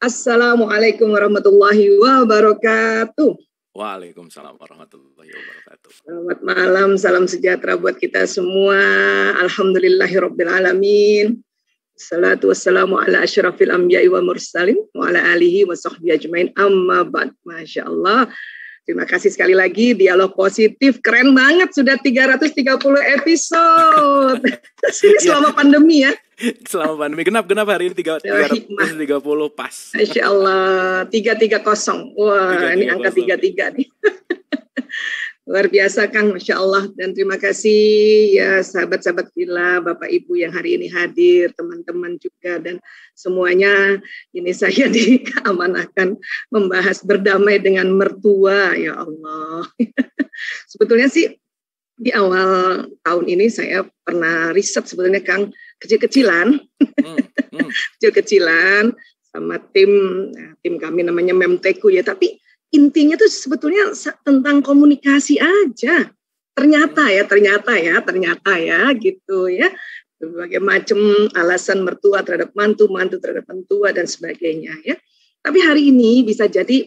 Assalamualaikum warahmatullahi wabarakatuh. Waalaikumsalam warahmatullahi wabarakatuh. Selamat malam, salam sejahtera buat kita semua. Alhamdulillahirabbil alamin. Salatu wassalamu ala asyrafil anbiya'i wa mursalin wa ala alihi wa sahbihi ajmain. Amma ba'd. Masya Allah. Terima kasih sekali lagi, Dialog Positif keren banget, sudah 330 episode. Ini selama pandemi ya. Selama pandemi, genap hari ini 330 pas. Masya Allah, 330. Wah, 330. Ini angka 33 nih. Luar biasa Kang, Masya Allah. Dan terima kasih ya sahabat-sahabat Villa, Bapak Ibu yang hari ini hadir, teman-teman juga, dan semuanya ini saya diamanahkan membahas berdamai dengan mertua, ya Allah. Sebetulnya sih di awal tahun ini saya pernah riset sebetulnya Kang, kecil-kecilan sama tim kami namanya Memteku ya, tapi intinya tuh sebetulnya tentang komunikasi aja. Ternyata ya gitu ya. Berbagai macam alasan mertua terhadap mantu terhadap mentua dan sebagainya ya. Tapi hari ini bisa jadi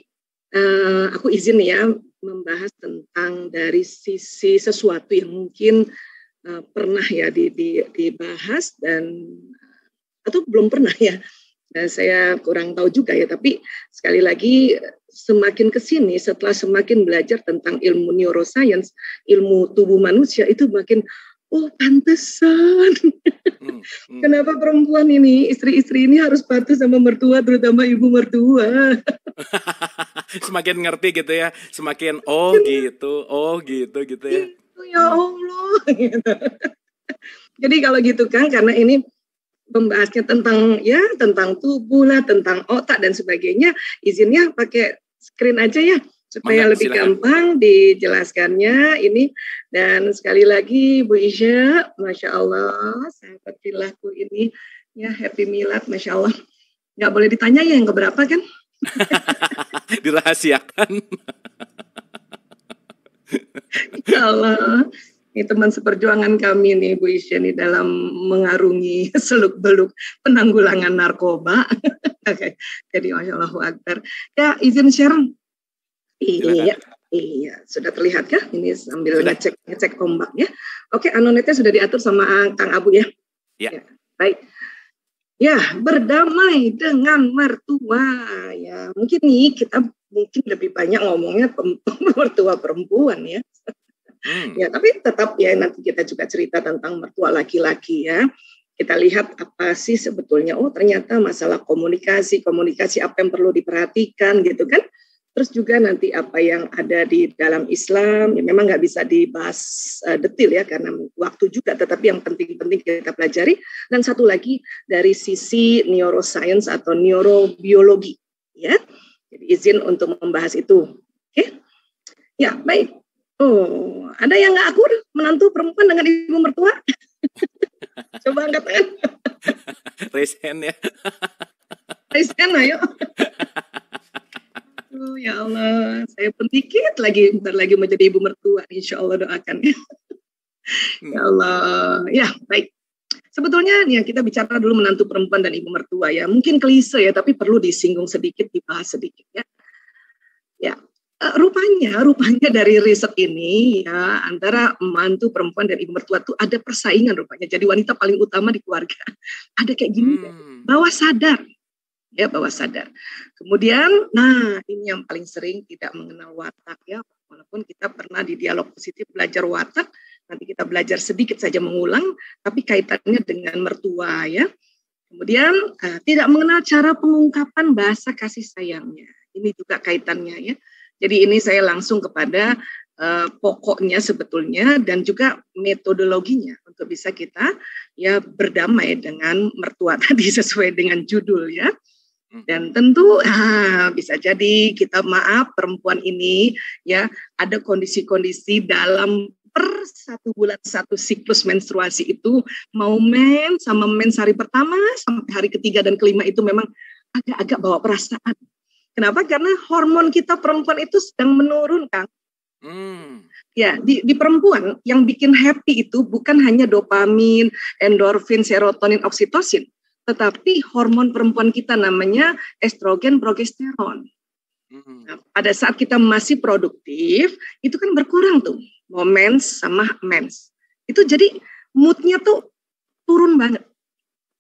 aku izin ya membahas tentang dari sisi sesuatu yang mungkin pernah ya dibahas dan atau belum pernah ya. Saya kurang tahu juga ya, tapi sekali lagi semakin kesini setelah semakin belajar tentang ilmu neuroscience, ilmu tubuh manusia itu makin pantesan. Kenapa perempuan ini, istri-istri ini harus patuh sama mertua, terutama ibu mertua. Semakin ngerti gitu ya, semakin gitu ya. Ya Allah gitu. Jadi kalau gitu kan, karena ini membahasnya tentang tubuh lah, tentang otak dan sebagainya, izinnya pakai screen aja ya supaya lebih gampang dijelaskannya ini. Dan sekali lagi Bu Isya, Masya Allah, sahabat Villahku ini ya, happy milad, Masya Allah. Nggak boleh ditanya ya yang keberapa kan? Dirahasiakan. Ya Allah. Ini teman seperjuangan kami nih Bu Isya nih dalam mengarungi seluk-beluk penanggulangan narkoba. Jadi Masya Allah Akbar. Ya izin share. Iya, sudah terlihat kah? Ini sambil ngecek ombak ya. Oke, anonetnya sudah diatur sama Kang Abu ya. Ya. Baik. Ya, berdamai dengan mertua ya. Mungkin nih kita lebih banyak ngomongnya mertua perempuan ya. Ya, tapi tetap ya nanti kita juga cerita tentang mertua laki-laki ya. Kita lihat apa sih sebetulnya, ternyata masalah komunikasi apa yang perlu diperhatikan gitu kan. Terus juga nanti apa yang ada di dalam Islam, ya memang nggak bisa dibahas detail ya karena waktu juga, tetapi yang penting-penting kita pelajari. Dan satu lagi dari sisi neuroscience atau neurobiologi ya. Jadi izin untuk membahas itu. Oke? Ya, baik. Ada yang nggak akur menantu perempuan dengan ibu mertua? Coba angkat tangan. Raise hand ya. Raise hand, ayo. Ya Allah, saya pun dikit lagi, bentar lagi menjadi ibu mertua. Insya Allah doakan ya. Ya Allah, ya baik. Sebetulnya ya kita bicara dulu menantu perempuan dan ibu mertua ya. Mungkin klise ya, tapi perlu disinggung sedikit, dibahas sedikit ya. Ya. Rupanya dari riset ini ya antara mantu perempuan dan ibu mertua tuh ada persaingan rupanya. Jadi wanita paling utama di keluarga. Ada kayak gini, bawah sadar. Kemudian, ini yang paling sering tidak mengenal watak ya. Walaupun kita pernah di Dialog Positif belajar watak, nanti kita belajar sedikit saja mengulang, tapi kaitannya dengan mertua ya. Kemudian tidak mengenal cara pengungkapan bahasa kasih sayangnya. Ini juga kaitannya ya. Jadi ini saya langsung kepada pokoknya sebetulnya dan juga metodologinya untuk bisa kita ya berdamai dengan mertua tadi sesuai dengan judul ya. Dan tentu bisa jadi kita perempuan ini ya ada kondisi-kondisi dalam per 1 bulan 1 siklus menstruasi itu mau mens hari pertama sampai hari ketiga dan kelima itu memang agak-agak bawa perasaan. Kenapa? Karena hormon kita perempuan itu sedang menurun, Kang. Ya, di perempuan yang bikin happy itu bukan hanya dopamin, endorfin, serotonin, oksitosin. tetapi hormon perempuan kita namanya estrogen, progesteron. Nah, pada saat kita masih produktif, itu kan berkurang tuh, mens sama mens. Itu jadi moodnya tuh turun banget.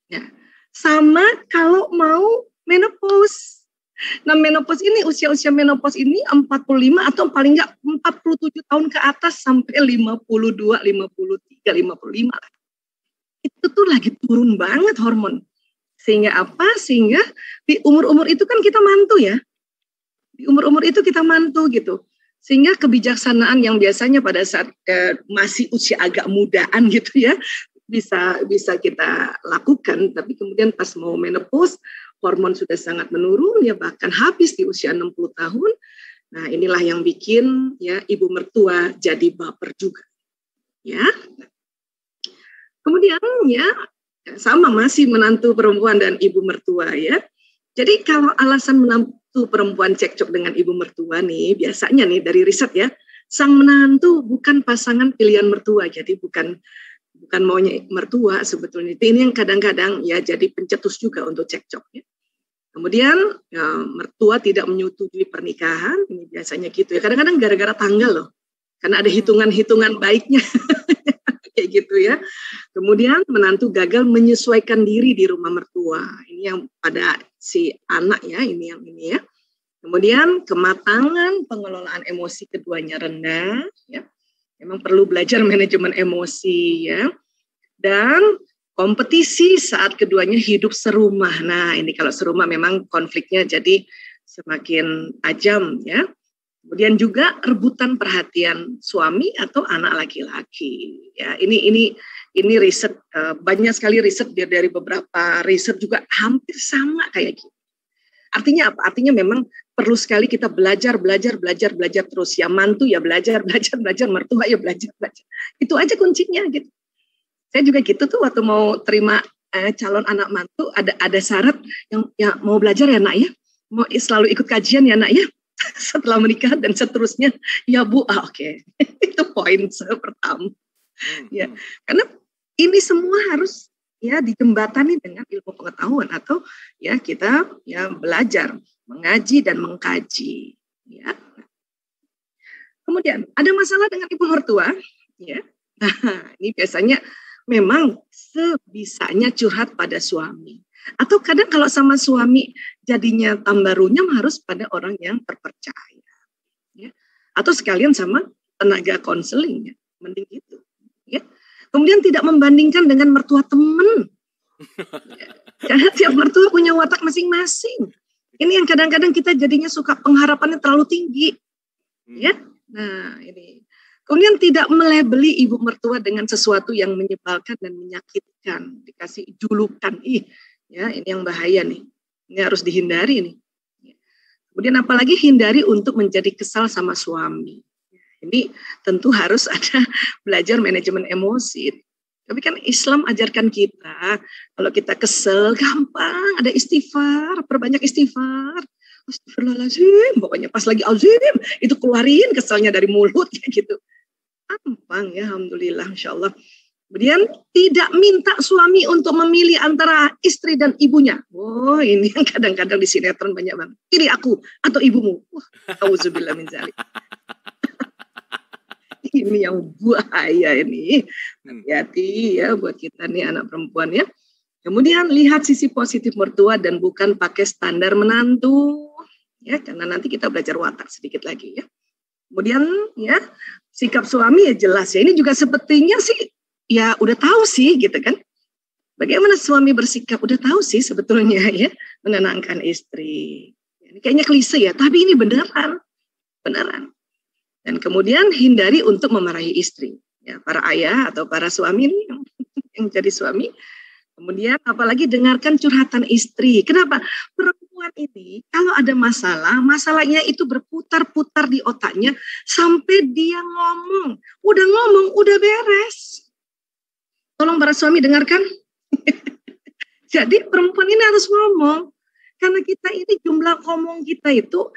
Ya. Sama kalau mau menopause. Nah, menopause ini, usia-usia menopause ini 45 atau paling enggak 47 tahun ke atas sampai 52, 53, 55. Itu tuh lagi turun banget hormon. Sehingga apa? Sehingga di umur-umur itu kan kita mantu ya. Di umur-umur itu kita mantu gitu. Sehingga kebijaksanaan yang biasanya pada saat masih usia agak mudaan gitu ya, bisa kita lakukan. Tapi kemudian pas mau menopause, hormon sudah sangat menurun, ya bahkan habis di usia 60 tahun. Nah, inilah yang bikin ya ibu mertua jadi baper juga. Ya. Kemudian ya sama masih menantu perempuan dan ibu mertua ya. Jadi kalau alasan menantu perempuan cekcok dengan ibu mertua nih, biasanya nih dari riset ya, sang menantu bukan pasangan pilihan mertua, jadi bukan maunya mertua sebetulnya. Ini yang kadang-kadang ya jadi pencetus juga untuk cekcok ya. Kemudian ya, mertua tidak menyetujui pernikahan, ini biasanya gitu ya. Kadang-kadang gara-gara tanggal loh, karena ada hitungan-hitungan baiknya. Kayak gitu ya. Kemudian menantu gagal menyesuaikan diri di rumah mertua. Ini yang pada si anak ya, ini yang ini ya. Kemudian kematangan pengelolaan emosi keduanya rendah ya. Memang perlu belajar manajemen emosi ya. Dan kompetisi saat keduanya hidup serumah. Nah, ini kalau serumah memang konfliknya jadi semakin tajam ya. Kemudian juga rebutan perhatian suami atau anak laki-laki. Ya, ini riset, banyak sekali riset dari beberapa riset juga hampir sama kayak gitu. Artinya apa? Artinya memang perlu sekali kita belajar terus. Ya mantu ya belajar, mertua ya belajar. Itu aja kuncinya gitu. Saya juga gitu tuh waktu mau terima calon anak mantu, ada syarat yang ya mau belajar ya nak ya. Mau selalu ikut kajian ya nak ya. Setelah menikah dan seterusnya, ya Bu, oke. Itu poin pertama. Ya, karena ini semua harus ya dijembatani dengan ilmu pengetahuan atau ya kita ya belajar, mengaji dan mengkaji. Ya. Kemudian ada masalah dengan ibu mertua, ya. Nah, ini biasanya memang sebisanya curhat pada suami. Atau kadang kalau sama suami jadinya tambah runyam harus pada orang yang terpercaya. Ya. Atau sekalian sama tenaga konseling, ya. Mending gitu. Ya. Kemudian tidak membandingkan dengan mertua teman. Ya. Karena tiap mertua punya watak masing-masing. Ini yang kadang-kadang kita jadinya suka pengharapannya terlalu tinggi. Ya. Nah ini. Kemudian tidak melebeli ibu mertua dengan sesuatu yang menyebalkan dan menyakitkan. Dikasih julukan. Ya, ini yang bahaya nih. Ini harus dihindari nih. Kemudian apalagi hindari untuk menjadi kesal sama suami. Ini tentu harus ada belajar manajemen emosi. Tapi kan Islam ajarkan kita, kalau kita kesel gampang, ada istighfar, perbanyak istighfar. Astagfirullahaladzim, pokoknya pas lagi azim, itu keluarin keselnya dari mulut kayak gitu. Gampang ya, alhamdulillah, insyaallah. Kemudian tidak minta suami untuk memilih antara istri dan ibunya. Oh, ini yang kadang-kadang di sinetron banyak banget. Pilih aku atau ibumu. Wah, auzubillah min dzalik. Ini yang bahaya ini. Hati-hati ya buat kita nih anak perempuan ya. Kemudian lihat sisi positif mertua dan bukan pakai standar menantu. Ya, karena nanti kita belajar watak sedikit lagi ya. Kemudian ya, sikap suami ya jelas ya. Ini juga sepertinya sih ya udah tahu sih gitu kan. Bagaimana suami bersikap udah tahu sih sebetulnya ya, menenangkan istri. Ini kayaknya klise ya, tapi ini beneran. Dan kemudian hindari untuk memarahi istri. Ya, para ayah atau para suami nih yang jadi suami. Kemudian apalagi dengarkan curhatan istri. Kenapa? Perempuan ini kalau ada masalah, masalahnya itu berputar-putar di otaknya sampai dia ngomong, udah beres. Tolong para suami dengarkan. Jadi perempuan ini harus ngomong. Karena kita ini jumlah ngomong kita itu,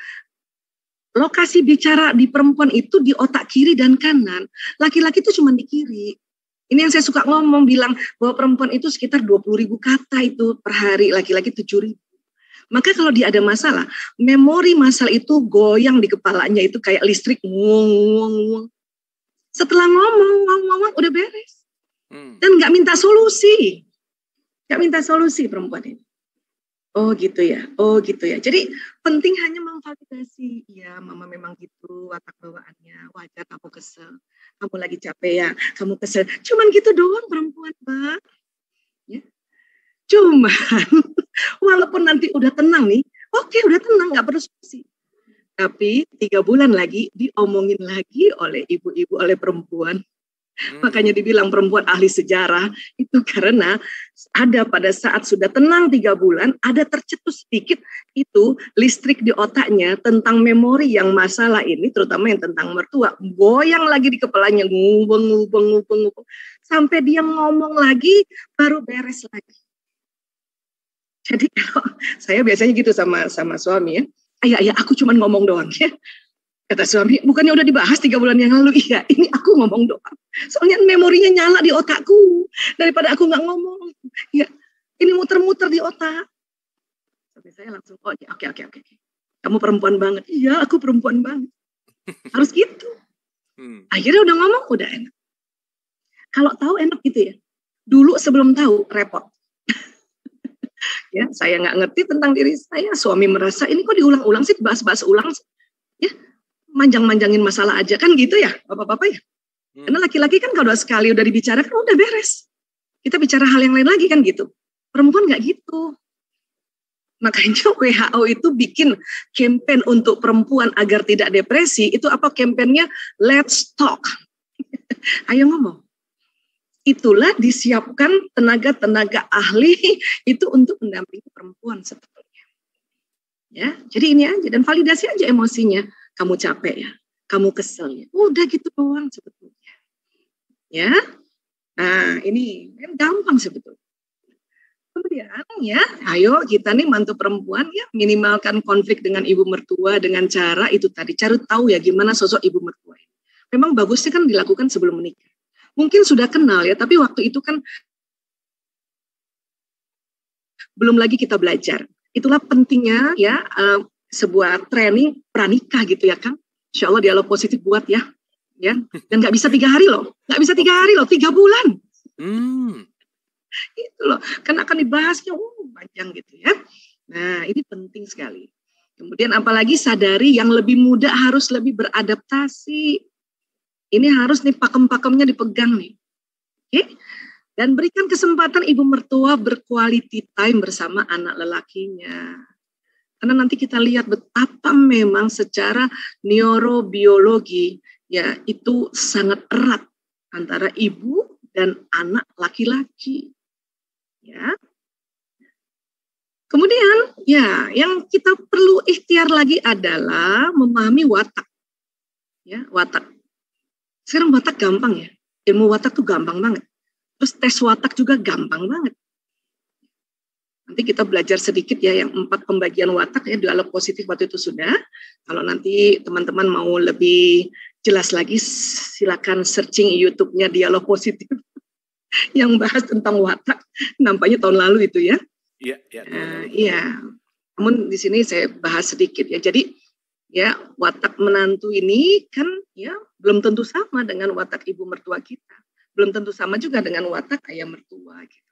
lokasi bicara di perempuan itu di otak kiri dan kanan. Laki-laki itu cuma di kiri. Ini yang saya suka ngomong, bilang bahwa perempuan itu sekitar 20.000 kata itu per hari, laki-laki 7.000. Maka kalau dia ada masalah, memori masalah itu goyang di kepalanya itu kayak listrik. Nguang. Setelah ngomong, udah beres. Dan nggak minta solusi. Nggak minta solusi perempuan ini. Oh gitu ya. Jadi penting hanya memvalidasi. Ya mama memang gitu watak bawaannya. Wajar kamu kesel. Kamu lagi capek ya. Kamu kesel. Cuman gitu doang perempuan, Mbak. Ya. Cuman walaupun nanti udah tenang nih. Oke udah tenang. Nggak perlu solusi. Tapi 3 bulan lagi diomongin lagi oleh ibu-ibu, oleh perempuan. Makanya dibilang perempuan ahli sejarah itu karena ada pada saat sudah tenang 3 bulan, ada tercetus sedikit itu listrik di otaknya tentang memori yang masalah ini, terutama yang tentang mertua, goyang lagi di kepalanya, ngubeng, sampai dia ngomong lagi baru beres lagi. Jadi kalau saya biasanya gitu sama suami ya, ayah aku cuma ngomong doang ya. Kata suami, bukannya udah dibahas 3 bulan yang lalu? Iya, ini aku ngomong doang. Soalnya memorinya nyala di otakku. Daripada aku nggak ngomong. Ya, ini muter-muter di otak. Tapi saya langsung, oke. Kamu perempuan banget. Iya, aku perempuan banget. Harus gitu. Akhirnya udah ngomong, udah enak. Kalau tahu enak gitu ya. Dulu sebelum tahu, repot. Ya, saya nggak ngerti tentang diri saya. Suami merasa, ini kok diulang-ulang sih, bahas-bahas ulang sih. Ya, manjang-manjangin masalah aja kan gitu ya bapak-bapak ya. Karena laki-laki kan kalau sekali udah dibicarakan udah beres. Kita bicara hal yang lain lagi kan gitu. Perempuan nggak gitu. Makanya WHO itu bikin campaign untuk perempuan agar tidak depresi. Itu apa kampanyenya? Let's talk. Ayo ngomong. Itulah disiapkan tenaga-tenaga ahli itu untuk mendampingi perempuan sebetulnya. Ya, jadi ini aja dan validasi aja emosinya. Kamu capek ya, kamu kesel ya. Udah gitu doang sebetulnya. Ya, nah ini kan gampang sebetulnya. Kemudian ya, ayo kita nih mantu perempuan ya minimalkan konflik dengan ibu mertua dengan cara itu tadi. Cari tahu ya gimana sosok ibu mertua. Memang bagusnya kan dilakukan sebelum menikah. Mungkin sudah kenal ya, tapi waktu itu kan belum lagi kita belajar. Itulah pentingnya ya sebuah training pranikah gitu ya Kang. Insya Allah dialog positif buat ya. Dan nggak bisa 3 hari loh. Nggak bisa 3 hari loh, 3 bulan. Itu loh, kan akan dibahasnya panjang gitu ya. Nah ini penting sekali. Kemudian apalagi sadari yang lebih muda harus lebih beradaptasi. Ini harus nih pakem-pakemnya dipegang nih. Oke? Dan berikan kesempatan ibu mertua berquality time bersama anak lelakinya. Karena nanti kita lihat betapa memang secara neurobiologi ya itu sangat erat antara ibu dan anak laki-laki. Ya. Kemudian ya yang kita perlu ikhtiar lagi adalah memahami watak. Ya, watak. Sekarang watak gampang ya. Ilmu watak tuh gampang banget. Terus tes watak juga gampang banget. Nanti kita belajar sedikit ya yang 4 pembagian watak ya, dialog positif waktu itu sudah. Kalau nanti teman-teman mau lebih jelas lagi silakan searching YouTube-nya dialog positif yang bahas tentang watak. Nampaknya tahun lalu itu ya. Iya. Iya. Namun di sini saya bahas sedikit ya. Jadi ya watak menantu ini kan ya belum tentu sama dengan watak ibu mertua kita. Belum tentu sama juga dengan watak ayah mertua gitu.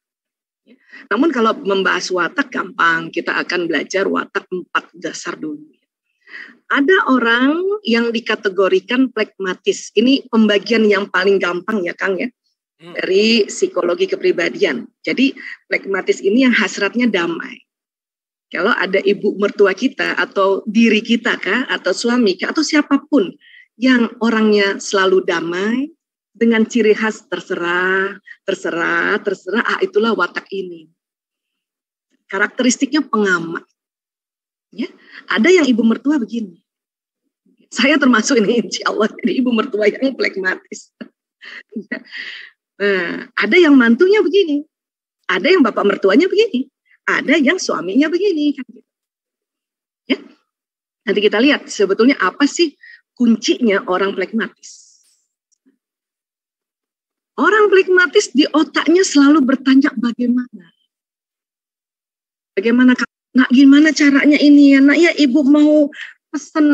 Ya. Namun kalau membahas watak gampang, kita akan belajar watak 4 dasar dulu. Ada orang yang dikategorikan plekmatis. Ini pembagian yang paling gampang ya Kang ya. Dari psikologi kepribadian. Jadi plekmatis ini yang hasratnya damai. Kalau ada ibu mertua kita atau diri kita kah atau suami kah atau siapapun yang orangnya selalu damai dengan ciri khas terserah, itulah watak ini. Karakteristiknya pengamat. Ya, ada yang ibu mertua begini. Saya termasuk ini insya Allah jadi ibu mertua yang plekmatis. Nah, ada yang mantunya begini, ada yang bapak mertuanya begini, ada yang suaminya begini. Ya, nanti kita lihat sebetulnya apa sih kuncinya orang plekmatis. Orang flegmatis di otaknya selalu bertanya bagaimana. Bagaimana, nak gimana caranya ini ya, nak ya ibu mau pesen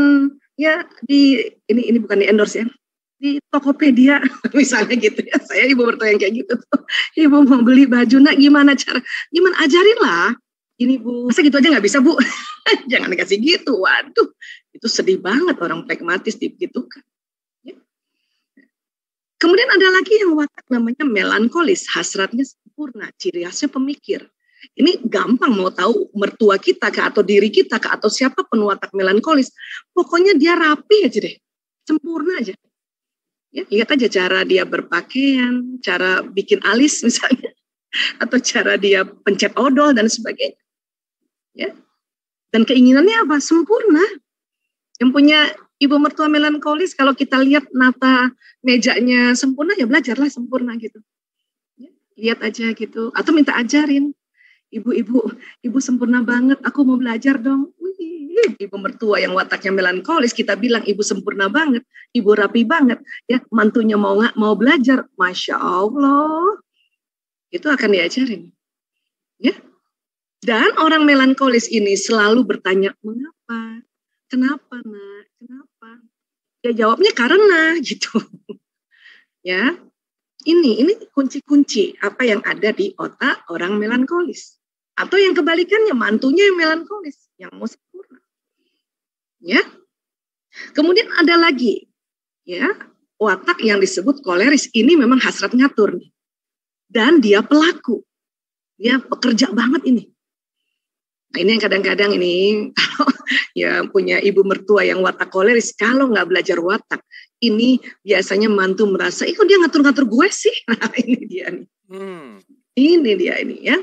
ya di ini bukan di endorse ya, di Tokopedia misalnya gitu ya. Saya ibu bertanya kayak gitu tuh. Ibu mau beli baju, nak gimana ajarin lah. Ini bu, masa gitu aja nggak bisa bu? Jangan dikasih gitu, waduh, itu sedih banget orang flegmatis digitukan. Ya. Kemudian ada lagi yang watak namanya melankolis, hasratnya sempurna, ciri khasnya pemikir. Ini gampang mau tahu mertua kita kah atau diri kita kah atau siapa pun watak melankolis. Pokoknya dia rapi aja deh, sempurna aja. Ya, lihat aja cara dia berpakaian, cara bikin alis misalnya, atau cara dia pencet odol dan sebagainya. Ya. Dan keinginannya apa? Sempurna. Yang punya ibu mertua melankolis, kalau kita lihat nata mejanya sempurna, ya belajarlah sempurna gitu. Ya, lihat aja gitu, atau minta ajarin. Ibu sempurna banget, aku mau belajar dong. Wih, ibu mertua yang wataknya melankolis, kita bilang ibu sempurna banget, ibu rapi banget, ya mantunya mau belajar, masya Allah, itu akan diajarin, ya. Dan orang melankolis ini selalu bertanya mengapa, kenapa nak, kenapa? Ya jawabnya karena gitu, ya. Ini kunci-kunci apa yang ada di otak orang melankolis. Atau yang kebalikannya, mantunya yang melankolis, yang mau sempurna. Ya. Kemudian ada lagi, ya, watak yang disebut koleris. Ini memang hasrat ngatur nih. Dan dia pelaku. Dia pekerja banget ini. Nah, ini yang kadang-kadang ini kalau ya punya ibu mertua yang watak koleris, kalau nggak belajar watak, ini biasanya mantu merasa, kok dia ngatur-ngatur gue sih? Nah, ini dia nih. Ini dia ini ya.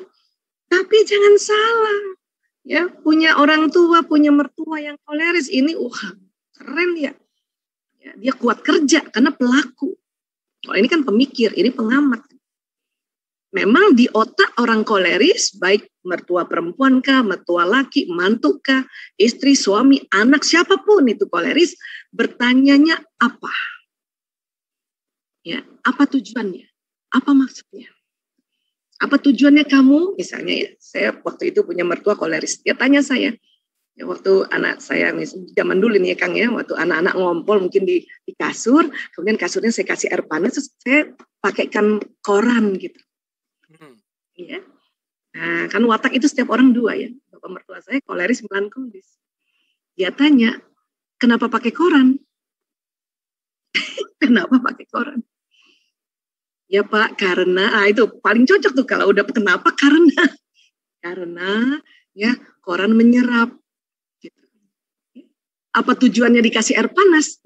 Tapi jangan salah, ya punya orang tua, punya mertua yang koleris ini, keren ya. Ya, dia kuat kerja karena pelaku. Kalau ini kan pemikir, ini pengamat. Memang di otak orang koleris, baik mertua perempuan kah, mertua laki, mantu kah, istri, suami, anak, siapapun itu koleris, bertanyanya apa? Ya, apa tujuannya? Apa maksudnya? Apa tujuannya kamu? Misalnya ya, saya waktu itu punya mertua koleris. Dia tanya saya, ya waktu anak saya, zaman dulu nih ya Kang ya, waktu anak-anak ngompol mungkin di kasur, kemudian kasurnya saya kasih air panas, terus saya pakaikan koran gitu. Ya. Nah, kan watak itu setiap orang dua ya. Bapak mertua saya koleris melankolis. Dia tanya, kenapa pakai koran? Kenapa pakai koran? Ya Pak, karena itu paling cocok tuh kalau udah kenapa karena ya koran menyerap. Gitu. Apa tujuannya dikasih air panas?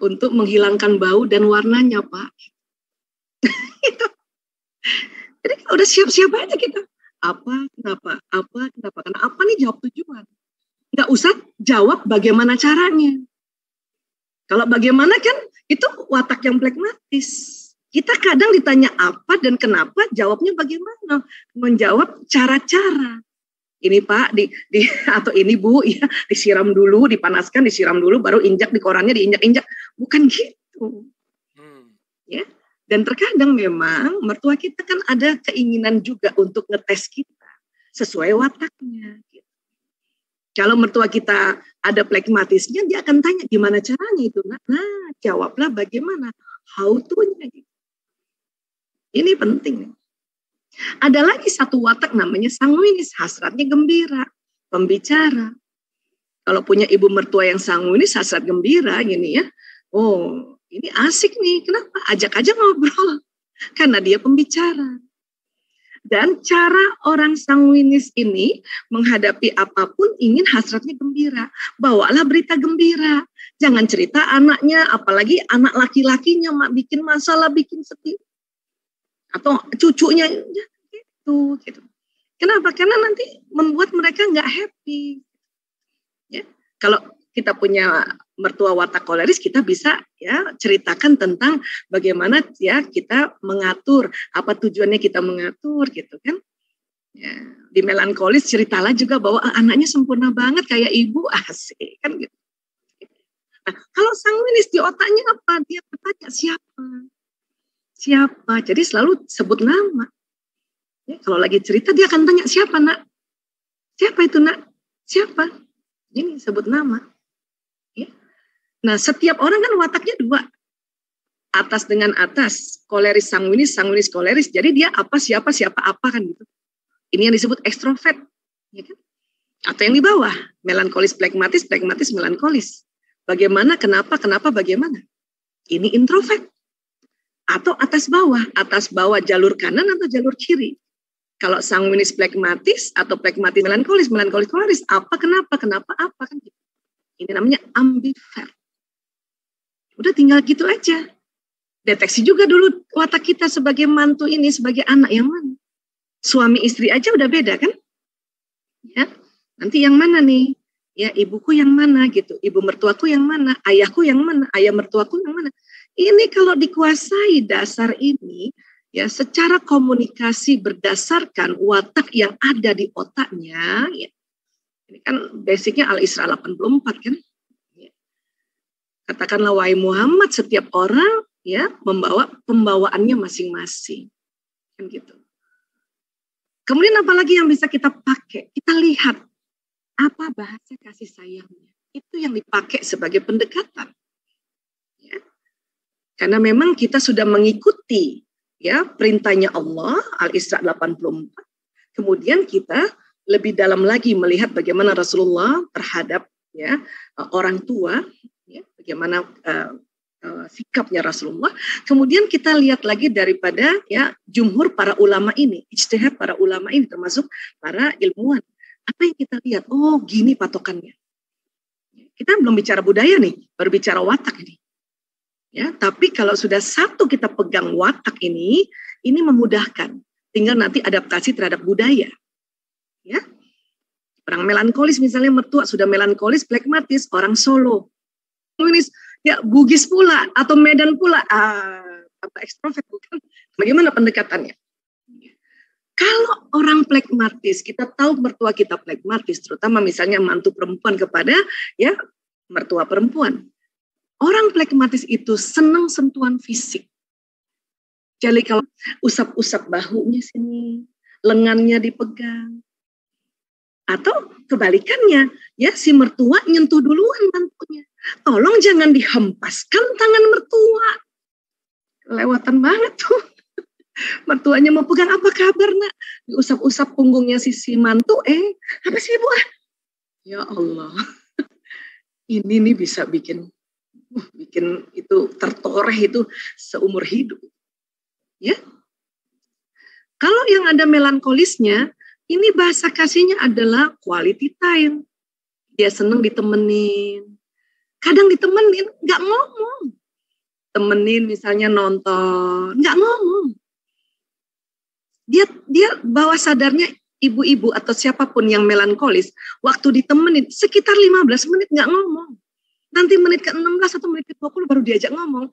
Untuk menghilangkan bau dan warnanya Pak. Itu. Jadi udah siap-siap aja kita. Apa, kenapa? Karena apa nih jawab tujuan. Nggak usah jawab bagaimana caranya. Kalau bagaimana kan itu watak yang flegmatis. Kita kadang ditanya apa dan kenapa, jawabnya bagaimana. Menjawab cara-cara. Ini Pak, atau ini Bu, ya disiram dulu, dipanaskan, disiram dulu, baru injak di korannya, diinjak-injak. Bukan gitu. Ya. Dan terkadang memang mertua kita kan ada keinginan juga untuk ngetes kita sesuai wataknya. Gitu. Kalau mertua kita ada flegmatisnya, dia akan tanya gimana caranya itu. Nah, jawablah bagaimana, how to-nya. Gitu. Ini penting. Ada lagi satu watak namanya sanguinis, hasratnya gembira, pembicara. Kalau punya ibu mertua yang sanguinis, hasrat gembira gini ya. Oh, ini asik nih, kenapa? Ajak aja ngobrol. Karena dia pembicara. Dan cara orang sanguinis ini menghadapi apapun ingin hasratnya gembira. Bawalah berita gembira. Jangan cerita anaknya, apalagi anak laki-lakinya bikin masalah, bikin sedih. Atau cucunya, ya, gitu. Kenapa? Karena nanti membuat mereka nggak happy. Ya, kalau kita punya mertua watak koleris, kita bisa ya ceritakan tentang bagaimana ya kita mengatur, apa tujuannya kita mengatur gitu kan. Ya, di melankolis ceritalah juga bahwa anaknya sempurna banget kayak ibu, asik kan gitu. Nah, kalau sanguinis di otaknya apa? Dia bertanya siapa? Siapa? Jadi selalu sebut nama. Ya, kalau lagi cerita dia akan tanya, siapa nak? Siapa itu nak? Siapa? Ini sebut nama. Ya. Nah, setiap orang kan wataknya dua. Atas dengan atas, koleris sanguinis, sanguinis koleris. Jadi dia apa, siapa, apa kan gitu. Ini yang disebut ekstrovert. Ya kan? Atau yang di bawah, melankolis, plekmatis, plekmatis, melankolis. Bagaimana, kenapa, bagaimana. Ini introvert. Atau atas bawah jalur kanan atau jalur kiri. Kalau sanguinis plekmatis atau plekmatis melankolis, melankolis koleris, apa, kenapa, apa kan gitu. Ini namanya ambivert. Udah tinggal gitu aja. Deteksi juga dulu watak kita sebagai mantu ini, sebagai anak yang mana. Suami istri aja udah beda kan? Ya, nanti yang mana nih? Ya, ibuku yang mana gitu, ibu mertuaku yang mana, ayahku yang mana, ayah mertuaku yang mana. Ini kalau dikuasai dasar ini, ya secara komunikasi berdasarkan watak yang ada di otaknya, ya. Ini kan basicnya Al-Isra 84 kan. Ya. Katakanlah wahai Muhammad, setiap orang ya membawa pembawaannya masing-masing. Kan gitu. Kemudian apalagi yang bisa kita pakai? Kita lihat apa bahasa kasih sayangnya. Itu yang dipakai sebagai pendekatan. Ya. Karena memang kita sudah mengikuti ya perintahnya Allah, Al-Isra 84. Kemudian kita lebih dalam lagi melihat bagaimana Rasulullah terhadap ya orang tua, ya, bagaimana sikapnya Rasulullah. Kemudian kita lihat lagi daripada ya jumhur para ulama ini, ijtihad para ulama ini termasuk para ilmuwan. Apa yang kita lihat? Oh, gini patokannya. Kita belum bicara budaya nih, baru bicara watak ini. Ya, tapi kalau sudah satu kita pegang watak ini memudahkan. Tinggal nanti adaptasi terhadap budaya. Ya. Orang melankolis misalnya mertua sudah melankolis, plekmatis, orang Solo. Ini ya Bugis pula atau Medan pula, apa ekstrovert bukan? Bagaimana pendekatannya? Kalau orang plekmatis, kita tahu mertua kita plekmatis, terutama misalnya mantu perempuan kepada ya mertua perempuan. Orang plekmatis itu senang sentuhan fisik. Jadi kalau usap-usap bahunya sini, lengannya dipegang. Atau kebalikannya, ya si mertua nyentuh duluan mantunya. Tolong jangan dihempaskan tangan mertua. Kelewatan banget tuh. Mertuanya mau pegang, apa kabar nak? Diusap-usap punggungnya si mantu, apa sih ibu? Ya Allah. Ini nih bisa bikin itu tertoreh itu seumur hidup. Ya. Kalau yang ada melankolisnya, ini bahasa kasihnya adalah quality time. Dia senang ditemenin. Kadang ditemenin, nggak ngomong. Temenin misalnya nonton, nggak ngomong. Dia bawah sadarnya ibu-ibu atau siapapun yang melankolis, waktu ditemenin sekitar 15 menit nggak ngomong. Nanti menit ke-16 atau menit ke-20 baru diajak ngomong.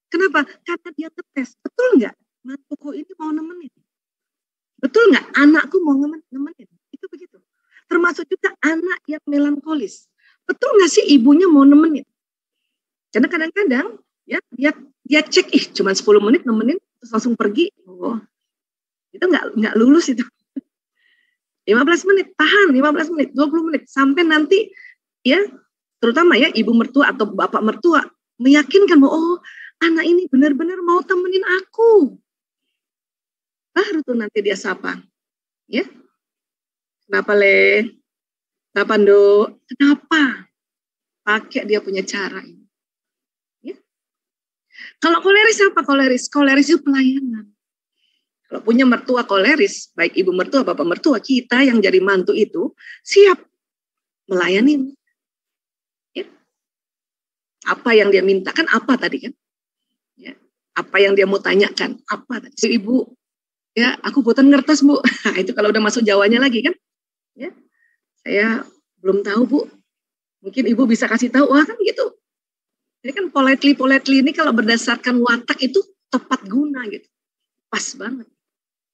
Kenapa? Karena dia ngetes. Betul nggak? Mantuku ini mau nemenin. Betul nggak? Anakku mau nemenin. Itu begitu. Termasuk juga anak yang melankolis. Betul nggak sih ibunya mau nemenin? Karena kadang-kadang ya dia cek, cuma 10 menit nemenin, terus langsung pergi. Oh, itu nggak lulus itu. 15 menit, tahan 15 menit, 20 menit. Sampai nanti ya, terutama ya ibu mertua atau bapak mertua meyakinkan bahwa oh anak ini benar-benar mau temenin aku. Baru tuh nanti dia sapa. Ya. Kenapa Le? Kenapa Ndo? Kenapa? Pakai dia punya cara ini. Ya. Kalau koleris apa koleris? Koleris itu pelayanan. Kalau punya mertua koleris, baik ibu mertua, bapak mertua, kita yang jadi mantu itu siap melayani. Ya. Apa yang dia mintakan, apa tadi kan? Ya. Apa yang dia mau tanyakan, apa tadi? Ibu, ya aku buatan ngertas Bu. Nah, itu kalau udah masuk Jawanya lagi kan? Ya. Saya belum tahu Bu. Mungkin ibu bisa kasih tahu, wah kan gitu. Jadi kan politely ini kalau berdasarkan watak itu tepat guna gitu. Pas banget.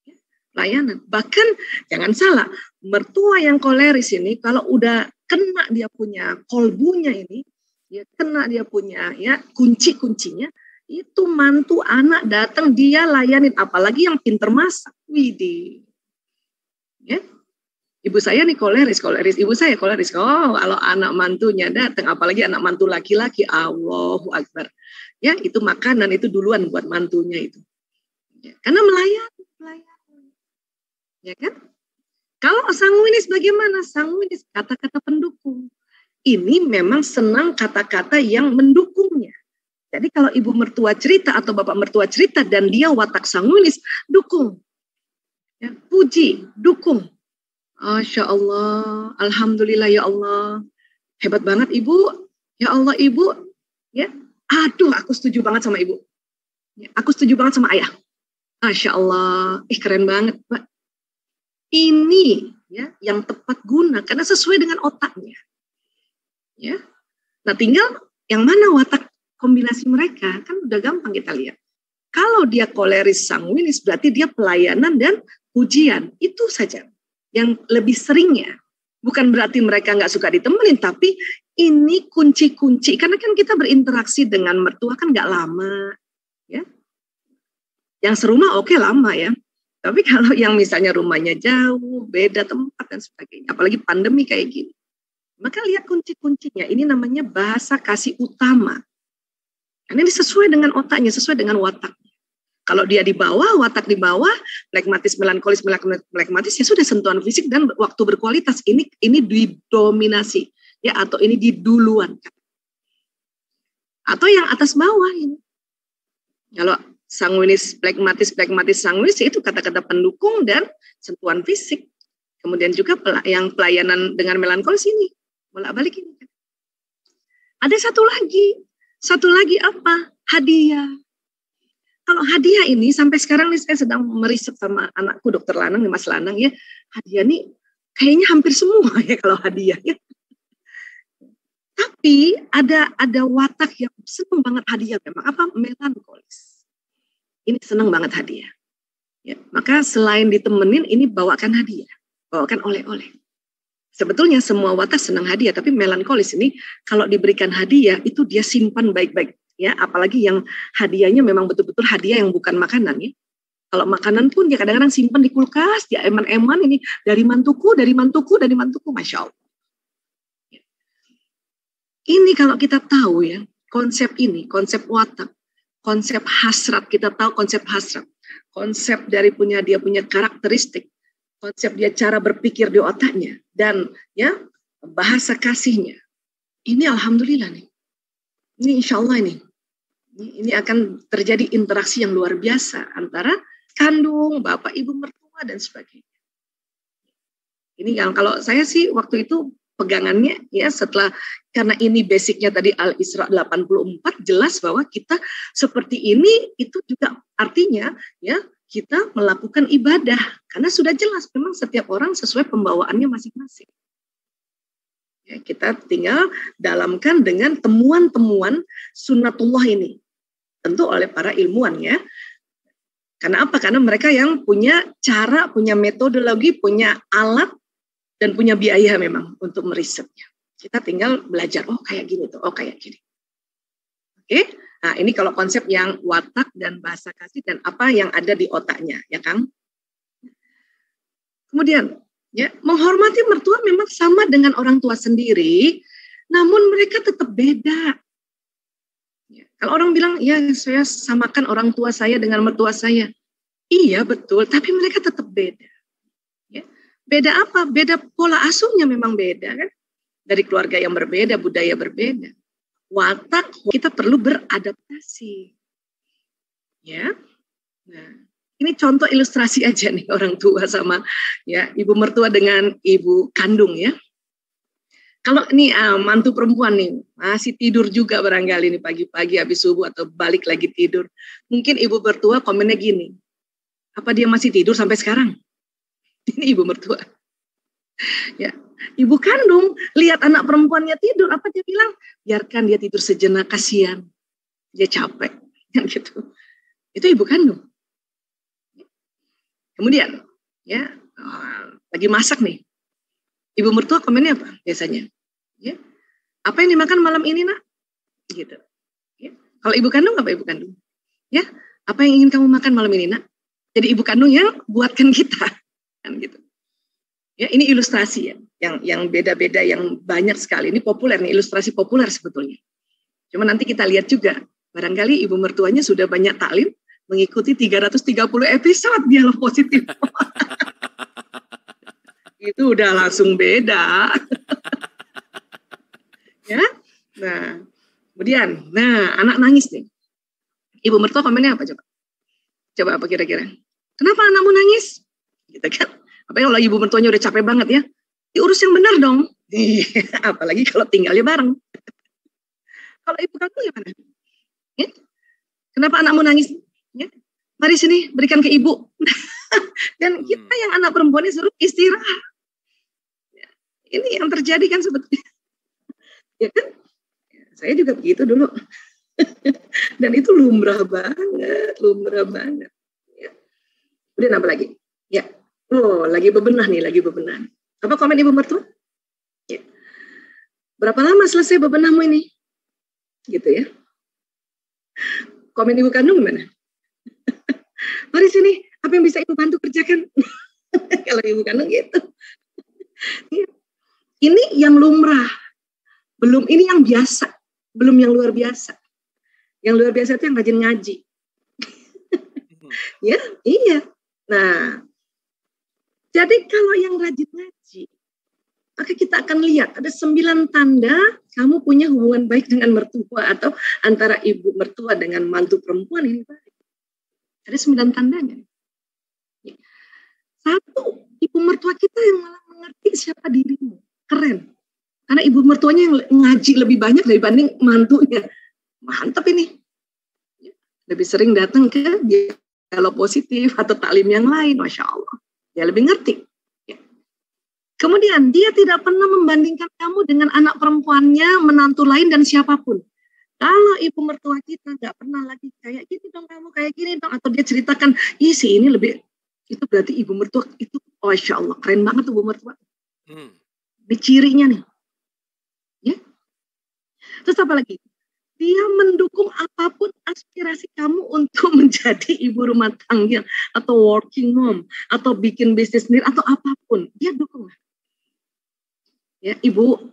Ya. Pelayanan. Bahkan jangan salah, mertua yang koleris ini kalau udah kena dia punya kolbunya ini, ya kena dia punya ya kunci-kuncinya, Itu mantu anak datang dia layanin, apalagi yang pinter masak. Widih. Ya. Ibu saya nih koleris. Ibu saya koleris. Oh, kalau anak mantunya datang, apalagi anak mantu laki-laki, Allahu Akbar. Ya, itu makanan itu duluan buat mantunya itu. Ya, karena melayani. Ya kan? Kalau sanguinis bagaimana? Sanguinis kata-kata pendukung. Ini memang senang kata-kata yang mendukungnya. Jadi kalau ibu mertua cerita atau bapak mertua cerita dan dia watak sanguinis, dukung. Ya, puji, dukung. Masya Allah, alhamdulillah ya Allah. Hebat banget ibu. Ya Allah ibu. Ya, aduh aku setuju banget sama ibu. Ya, aku setuju banget sama ayah. Masya Allah, keren banget Pak. Ini ya yang tepat guna karena sesuai dengan otaknya. Ya. Nah, tinggal yang mana watak kombinasi mereka kan udah gampang kita lihat. Kalau dia koleris sanguinis berarti dia pelayanan dan pujian. Itu saja yang lebih seringnya. Bukan berarti mereka nggak suka ditemenin, tapi ini kunci-kunci karena kan kita berinteraksi dengan mertua kan nggak lama, ya. Yang serumah oke lama ya. Tapi kalau yang misalnya rumahnya jauh, beda tempat dan sebagainya, apalagi pandemi kayak gini, maka lihat kunci-kuncinya. Ini namanya bahasa kasih utama. Karena ini sesuai dengan otaknya, sesuai dengan wataknya. Kalau dia di bawah, watak di bawah, flekmatis, melankolis, flekmatis, ya sudah sentuhan fisik dan waktu berkualitas. Ini didominasi, ya, atau ini diduluan. Atau yang atas bawah ini. Kalau sanguinis, flekmatis, sanguinis itu kata-kata pendukung dan sentuhan fisik. Kemudian juga yang pelayanan dengan melankolis ini, bolak-balik ini. Ada satu lagi apa? Hadiah. Kalau hadiah ini sampai sekarang nih saya sedang meriset sama anakku Dokter Lanang nih Mas Lanang ya. Hadiah nih kayaknya hampir semua ya kalau hadiah ya. Tapi ada watak yang senang banget hadiah memang apa? Melankolis. Ini senang banget hadiah. Ya, maka selain ditemenin ini bawakan hadiah, bawakan oleh-oleh. Sebetulnya semua watak senang hadiah, tapi melankolis ini kalau diberikan hadiah itu dia simpan baik-baik. Ya, apalagi yang hadiahnya memang betul-betul hadiah yang bukan makanan ya. Kalau makanan pun dia kadang-kadang simpan di kulkas, dia eman-eman ini dari mantuku, Masya Allah. Ya. Ini kalau kita tahu ya, konsep watak, konsep hasrat, kita tahu konsep hasrat, konsep dari dia punya karakteristik, konsep dia cara berpikir di otaknya, dan ya bahasa kasihnya. Ini alhamdulillah nih. Ini insya Allah ini akan terjadi interaksi yang luar biasa antara kandung, bapak, ibu, mertua, dan sebagainya. Ini yang kalau saya sih waktu itu pegangannya ya setelah, karena ini basicnya tadi Al-Isra 84, jelas bahwa kita seperti ini itu juga artinya ya kita melakukan ibadah. Karena sudah jelas memang setiap orang sesuai pembawaannya masing-masing. Ya, kita tinggal dalamkan dengan temuan-temuan sunnatullah ini. Tentu oleh para ilmuwan ya. Karena apa? Karena mereka yang punya cara, punya metodologi, punya alat, dan punya biaya memang untuk merisetnya. Kita tinggal belajar, oh kayak gini tuh, oh kayak gini. Oke, nah ini kalau konsep yang watak dan bahasa kasih dan apa yang ada di otaknya, ya Kang. Kemudian, ya, menghormati mertua memang sama dengan orang tua sendiri, namun mereka tetap beda. Ya, kalau orang bilang, ya saya samakan orang tua saya dengan mertua saya. Iya betul, tapi mereka tetap beda. Ya, beda apa? Beda pola asuhnya memang beda kan. Dari keluarga yang berbeda, budaya berbeda. Watak kita perlu beradaptasi. Ya, nah. Ini contoh ilustrasi aja nih orang tua sama ya ibu mertua dengan ibu kandung ya. Kalau ini mantu perempuan nih masih tidur juga barangkali nih pagi-pagi habis subuh atau balik lagi tidur. Mungkin ibu mertua komennya gini, apa dia masih tidur sampai sekarang? Ini ibu mertua. Ya, ibu kandung lihat anak perempuannya tidur, apa dia bilang? Biarkan dia tidur sejenak, kasihan, dia capek, kan gitu. Itu ibu kandung. Kemudian, ya lagi masak nih, ibu mertua komennya apa biasanya? Ya, apa yang dimakan malam ini nak? Gitu. Ya. Kalau ibu kandung apa ibu kandung? Ya, apa yang ingin kamu makan malam ini, Nak? Jadi ibu kandung yang buatkan kita, kan gitu. Ya, ini ilustrasi ya, yang beda-beda, yang banyak sekali. Ini populer nih, ilustrasi populer sebetulnya. Cuma nanti kita lihat juga, barangkali ibu mertuanya sudah banyak taklim, mengikuti 330 episode dialog positif. Itu udah langsung beda. Ya, nah, kemudian, anak nangis nih. Ibu mertua komennya apa coba? Coba apa kira-kira? Kenapa anakmu nangis? Gitu kan? Apalagi kalau ibu mertuanya udah capek banget ya, diurus yang benar dong. Apalagi kalau tinggalnya bareng. Kalau ibu kamu gimana? Ya? Kenapa anakmu nangis? Ya? Mari sini, berikan ke ibu. Dan kita yang anak perempuannya suruh istirahat. Ya. Ini yang terjadi kan sebetulnya. Ya kan? Ya, saya juga begitu dulu. Dan itu lumrah banget. Ya. Kemudian apa lagi? Ya. Oh, lagi bebenah. Apa komen ibu mertua? Ya. Berapa lama selesai bebenahmu ini? Gitu ya. Komen ibu kandung gimana? Mari sini, apa yang bisa ibu bantu kerjakan? Kalau ibu kandung gitu. Ya. Ini yang lumrah. Belum ini yang biasa. Belum yang luar biasa. Yang luar biasa itu yang rajin ngaji. Ya, iya. Nah, jadi kalau yang rajin ngaji, maka kita akan lihat ada 9 tanda kamu punya hubungan baik dengan mertua atau antara ibu mertua dengan mantu perempuan ini baik. Ada 9 tandanya. 1, ibu mertua kita yang malah mengerti siapa dirimu. Keren. Karena ibu mertuanya yang ngaji lebih banyak dibanding mantunya. Mantap ini. Lebih sering datang ke dialog positif atau taklim yang lain. Masya Allah. Dia lebih ngerti. Ya. Kemudian dia tidak pernah membandingkan kamu dengan anak perempuannya, menantu lain dan siapapun. Kalau ibu mertua kita nggak pernah lagi kayak gini dong kamu, kayak gini dong, atau dia ceritakan, si ini lebih, itu berarti ibu mertua itu, Masya Allah, keren banget ibu mertua. Ini cirinya nih. Ya. Terus apa lagi? Dia mendukung apapun aspirasi kamu untuk menjadi ibu rumah tangga atau working mom atau bikin bisnis sendiri atau apapun. Dia dukung. Ya, ibu,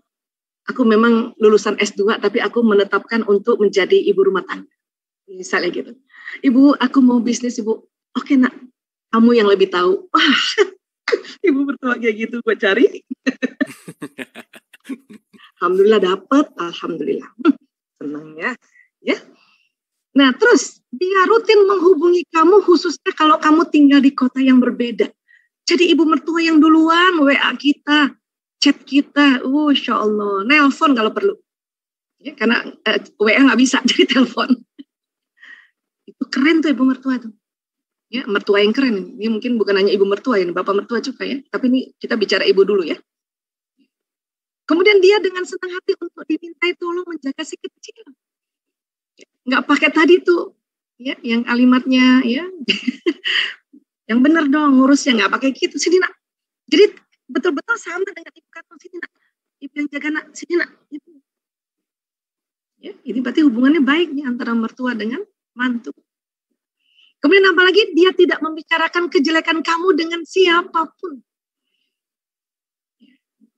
aku memang lulusan S2 tapi aku menetapkan untuk menjadi ibu rumah tangga. Misalnya gitu. Ibu, aku mau bisnis, ibu. Oke, Nak. Kamu yang lebih tahu. Wah, ibu mertua kayak gitu gue cari. Alhamdulillah dapat, alhamdulillah. Senang ya. Nah, terus dia rutin menghubungi kamu khususnya kalau kamu tinggal di kota yang berbeda. Jadi ibu mertua yang duluan WA kita, chat kita, Insya Allah, nelpon kalau perlu. Ya, karena WA nggak bisa, jadi telepon. Itu keren tuh ibu mertua tuh. Ya, mertua yang keren ini. Ini mungkin bukan hanya ibu mertua ini, bapak mertua juga ya. Tapi ini kita bicara ibu dulu ya. Kemudian dia dengan senang hati untuk dimintai tolong menjaga si kecil. Nggak pakai tadi tuh, ya, yang kalimatnya, ya, yang benar dong ngurusnya, nggak pakai gitu. Sini Nak. Jadi betul-betul sama dengan ibu kandung, sini Nak. Ibu yang jaga Nak, sini Nak. Ibu. Ya, ini berarti hubungannya baik nih antara mertua dengan mantu. Kemudian apalagi dia tidak membicarakan kejelekan kamu dengan siapapun.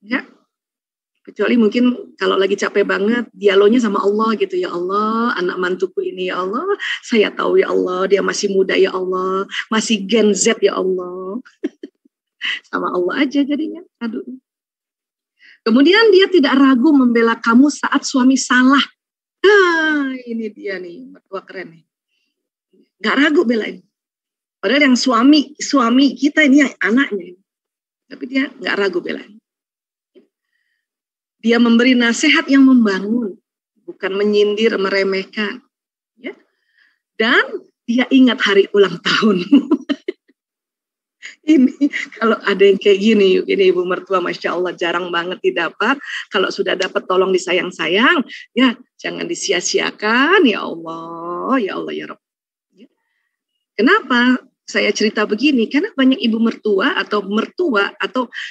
Ya. Kecuali mungkin kalau lagi capek banget, dialognya sama Allah gitu. Ya Allah, anak mantuku ini ya Allah, saya tahu ya Allah, dia masih muda ya Allah, masih Gen Z ya Allah. Sama Allah aja jadinya. Aduh. Kemudian dia tidak ragu membela kamu saat suami salah. Nah, ini dia nih, mertua keren nih. Gak ragu belain. Padahal yang suami kita ini yang anaknya. Tapi dia gak ragu belain. Dia memberi nasihat yang membangun, bukan menyindir, meremehkan. Ya. Dan dia ingat hari ulang tahun. Ini kalau ada yang kayak gini, ini ibu mertua, Masya Allah, jarang banget didapat. Kalau sudah dapat, tolong disayang-sayang. Ya, jangan disia-siakan. Ya Allah, ya Rabb. Ya. Kenapa saya cerita begini? Karena banyak ibu mertua atau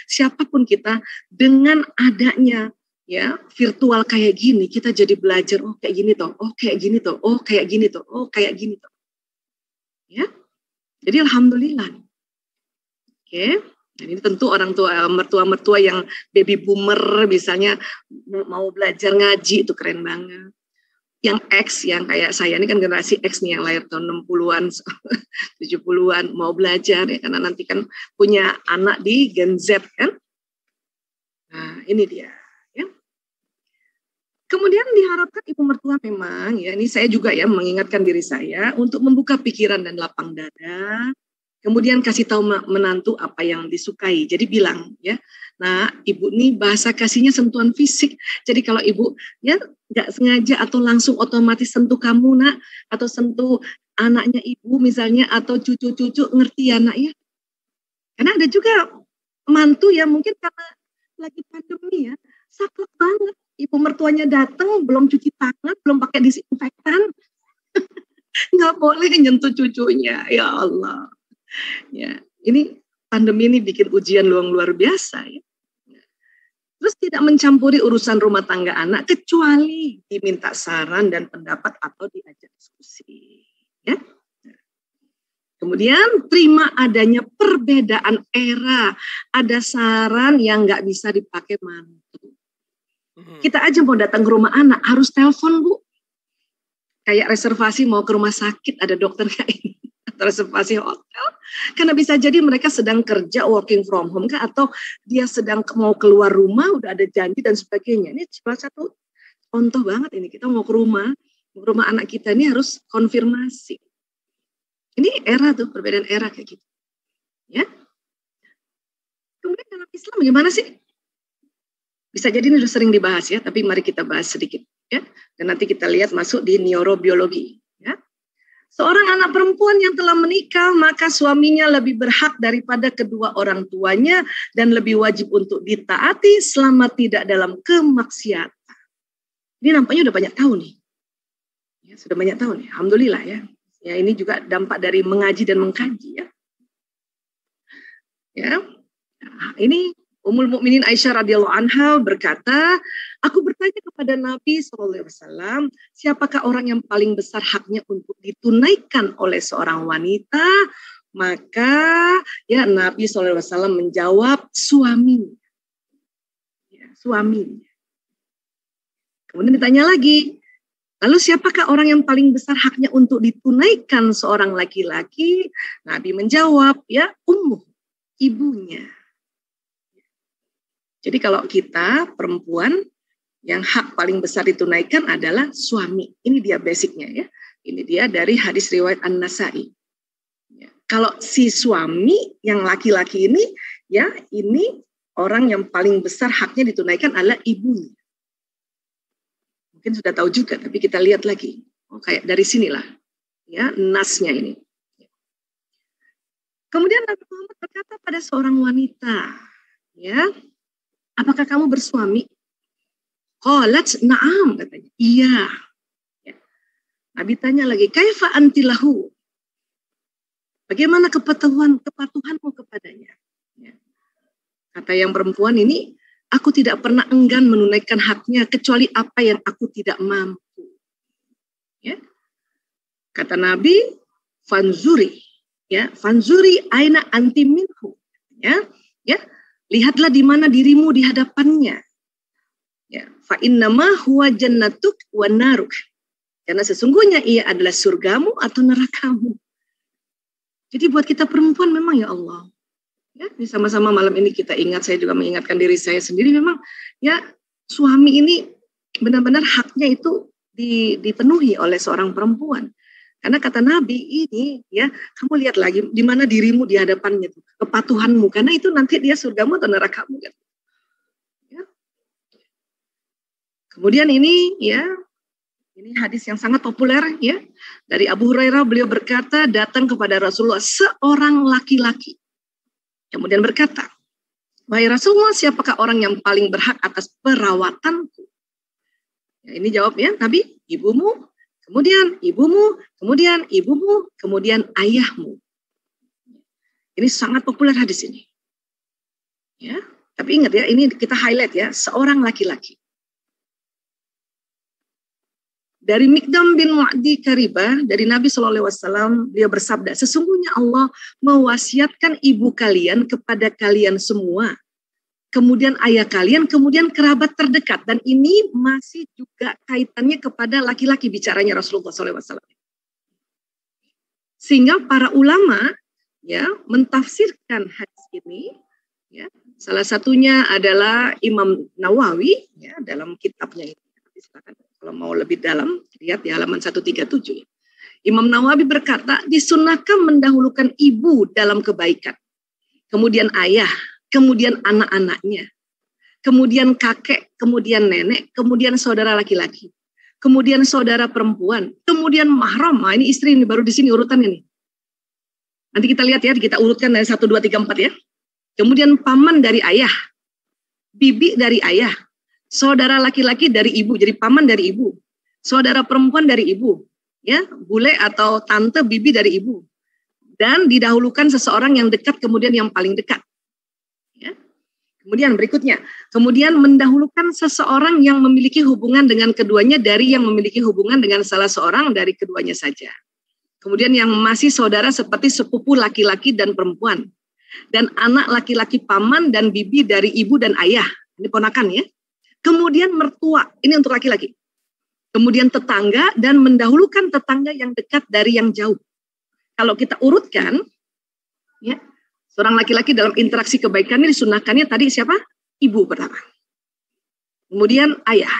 siapapun kita, dengan adanya ya virtual kayak gini, kita jadi belajar, oh kayak gini toh, oh kayak gini toh, oh kayak gini toh, oh kayak gini toh. Ya, jadi alhamdulillah. Oke, dan ini tentu orang tua, mertua-mertua yang baby boomer misalnya mau belajar ngaji itu keren banget. Yang X, yang kayak saya ini kan generasi X nih yang lahir tahun 60-an, 70-an mau belajar ya karena nanti kan punya anak di Gen Z kan. Nah, ini dia ya. Kemudian diharapkan ibu mertua memang ya, ini saya juga ya mengingatkan diri saya untuk membuka pikiran dan lapang dada. Kemudian kasih tahu menantu apa yang disukai. Jadi bilang ya, nah ibu nih bahasa kasihnya sentuhan fisik. Jadi kalau ibu ya nggak sengaja atau langsung otomatis sentuh kamu nak, atau sentuh anaknya ibu misalnya, atau cucu-cucu, ngerti ya nak ya. Karena ada juga mantu ya mungkin karena lagi pandemi ya, saklek banget. Ibu mertuanya datang belum cuci tangan, belum pakai disinfektan. Nggak boleh nyentuh cucunya, ya Allah. Ya, ini pandemi ini bikin ujian luar biasa ya. Terus tidak mencampuri urusan rumah tangga anak kecuali diminta saran dan pendapat atau diajak diskusi. Ya. Kemudian terima adanya perbedaan era, ada saran yang nggak bisa dipakai mantu. Kita aja mau datang ke rumah anak harus telepon bu. Kayak reservasi mau ke rumah sakit ada dokter nggak ini? Reservasi hotel, karena bisa jadi mereka sedang kerja working from home kan, atau dia sedang mau keluar rumah udah ada janji dan sebagainya. Ini salah satu contoh banget ini, kita mau ke rumah anak kita ini harus konfirmasi. Ini era tuh, perbedaan era kayak gitu. Ya. Kemudian dalam Islam gimana sih? Bisa jadi ini sudah sering dibahas ya, tapi mari kita bahas sedikit ya. Dan nanti kita lihat masuk di neurobiologi ya. Seorang anak perempuan yang telah menikah, maka suaminya lebih berhak daripada kedua orang tuanya dan lebih wajib untuk ditaati selama tidak dalam kemaksiatan. Ini nampaknya udah banyak tahu nih. Ya, sudah banyak tahu nih, alhamdulillah ya. Ya, ini juga dampak dari mengaji dan mengkaji ya. Ya. Nah, ini Ummul Mukminin Aisyah radhiyallahu anha berkata, aku bertanya kepada Nabi SAW, siapakah orang yang paling besar haknya untuk ditunaikan oleh seorang wanita? Maka ya Nabi SAW menjawab suaminya. Ya, suaminya. Kemudian ditanya lagi, lalu siapakah orang yang paling besar haknya untuk ditunaikan seorang laki-laki? Nabi menjawab, ya ummuh, ibunya. Jadi kalau kita perempuan yang hak paling besar ditunaikan adalah suami. Ini dia basicnya ya. Ini dia dari hadis riwayat An-Nasai. Ya. Kalau si suami yang laki-laki ini ya ini orang yang paling besar haknya ditunaikan adalah ibunya. Mungkin sudah tahu juga tapi kita lihat lagi. Oh kayak dari sinilah ya nasnya ini. Kemudian Nabi Muhammad berkata pada seorang wanita ya, apakah kamu bersuami? Qalat na'am katanya. Iya. Ya. Nabi tanya lagi, kaifa antilahu? Bagaimana kepatuhanmu kepadanya? Ya. Kata yang perempuan ini, aku tidak pernah enggan menunaikan haknya kecuali apa yang aku tidak mampu. Ya. Kata Nabi, fanzuri. Ya, fanzuri aina anti minhu. Ya. Ya. Lihatlah di mana dirimu di hadapannya. Ya, fa innama huwa jannatuk wa naruk. Karena sesungguhnya ia adalah surgamu atau nerakamu. Jadi buat kita perempuan memang ya Allah. Ya, sama-sama malam ini kita ingat, saya juga mengingatkan diri saya sendiri memang ya suami ini benar-benar haknya itu dipenuhi oleh seorang perempuan. Karena kata Nabi ini ya, kamu lihat lagi di mana dirimu di hadapannya tuh, kepatuhanmu, karena itu nanti dia surgamu atau nerakamu kan. Ya. Kemudian ini ya, ini hadis yang sangat populer ya dari Abu Hurairah, beliau berkata datang kepada Rasulullah seorang laki-laki, kemudian berkata, wahai Rasulullah, siapakah orang yang paling berhak atas perawatanku? Ya, ini jawabnya Nabi, ibumu. Kemudian ibumu, kemudian ibumu, kemudian ayahmu. Ini sangat populer hadis ini. Ya, tapi ingat ya, ini kita highlight ya, seorang laki-laki. Dari Mikdam bin Mu'adi Karibah, dari Nabi SAW, beliau bersabda, sesungguhnya Allah mewasiatkan ibu kalian kepada kalian semua, kemudian ayah kalian, kemudian kerabat terdekat. Dan ini masih juga kaitannya kepada laki-laki bicaranya Rasulullah SAW. Sehingga para ulama ya mentafsirkan hadis ini, ya, salah satunya adalah Imam Nawawi ya, dalam kitabnya ini. Silakan kalau mau lebih dalam, lihat di halaman 137. Imam Nawawi berkata, disunnahkan mendahulukan ibu dalam kebaikan, kemudian ayah, kemudian anak-anaknya, kemudian kakek, kemudian nenek, kemudian saudara laki-laki, kemudian saudara perempuan, kemudian mahram. Nah, ini istri ini baru di sini urutannya nih. Nanti kita lihat ya, kita urutkan dari 1, 2, 3, 4 ya. Kemudian paman dari ayah, bibi dari ayah, saudara laki-laki dari ibu, jadi paman dari ibu, saudara perempuan dari ibu, ya, bule atau tante, bibi dari ibu, dan didahulukan seseorang yang dekat kemudian yang paling dekat. Ya. Kemudian berikutnya, kemudian mendahulukan seseorang yang memiliki hubungan dengan keduanya dari yang memiliki hubungan dengan salah seorang dari keduanya saja. Kemudian yang masih saudara seperti sepupu laki-laki dan perempuan, dan anak laki-laki paman dan bibi dari ibu dan ayah, ini ponakan ya. Kemudian mertua, ini untuk laki-laki. Kemudian tetangga dan mendahulukan tetangga yang dekat dari yang jauh. Kalau kita urutkan, ya, seorang laki-laki dalam interaksi kebaikan ini disunahkannya tadi siapa? Ibu pertama. Kemudian ayah.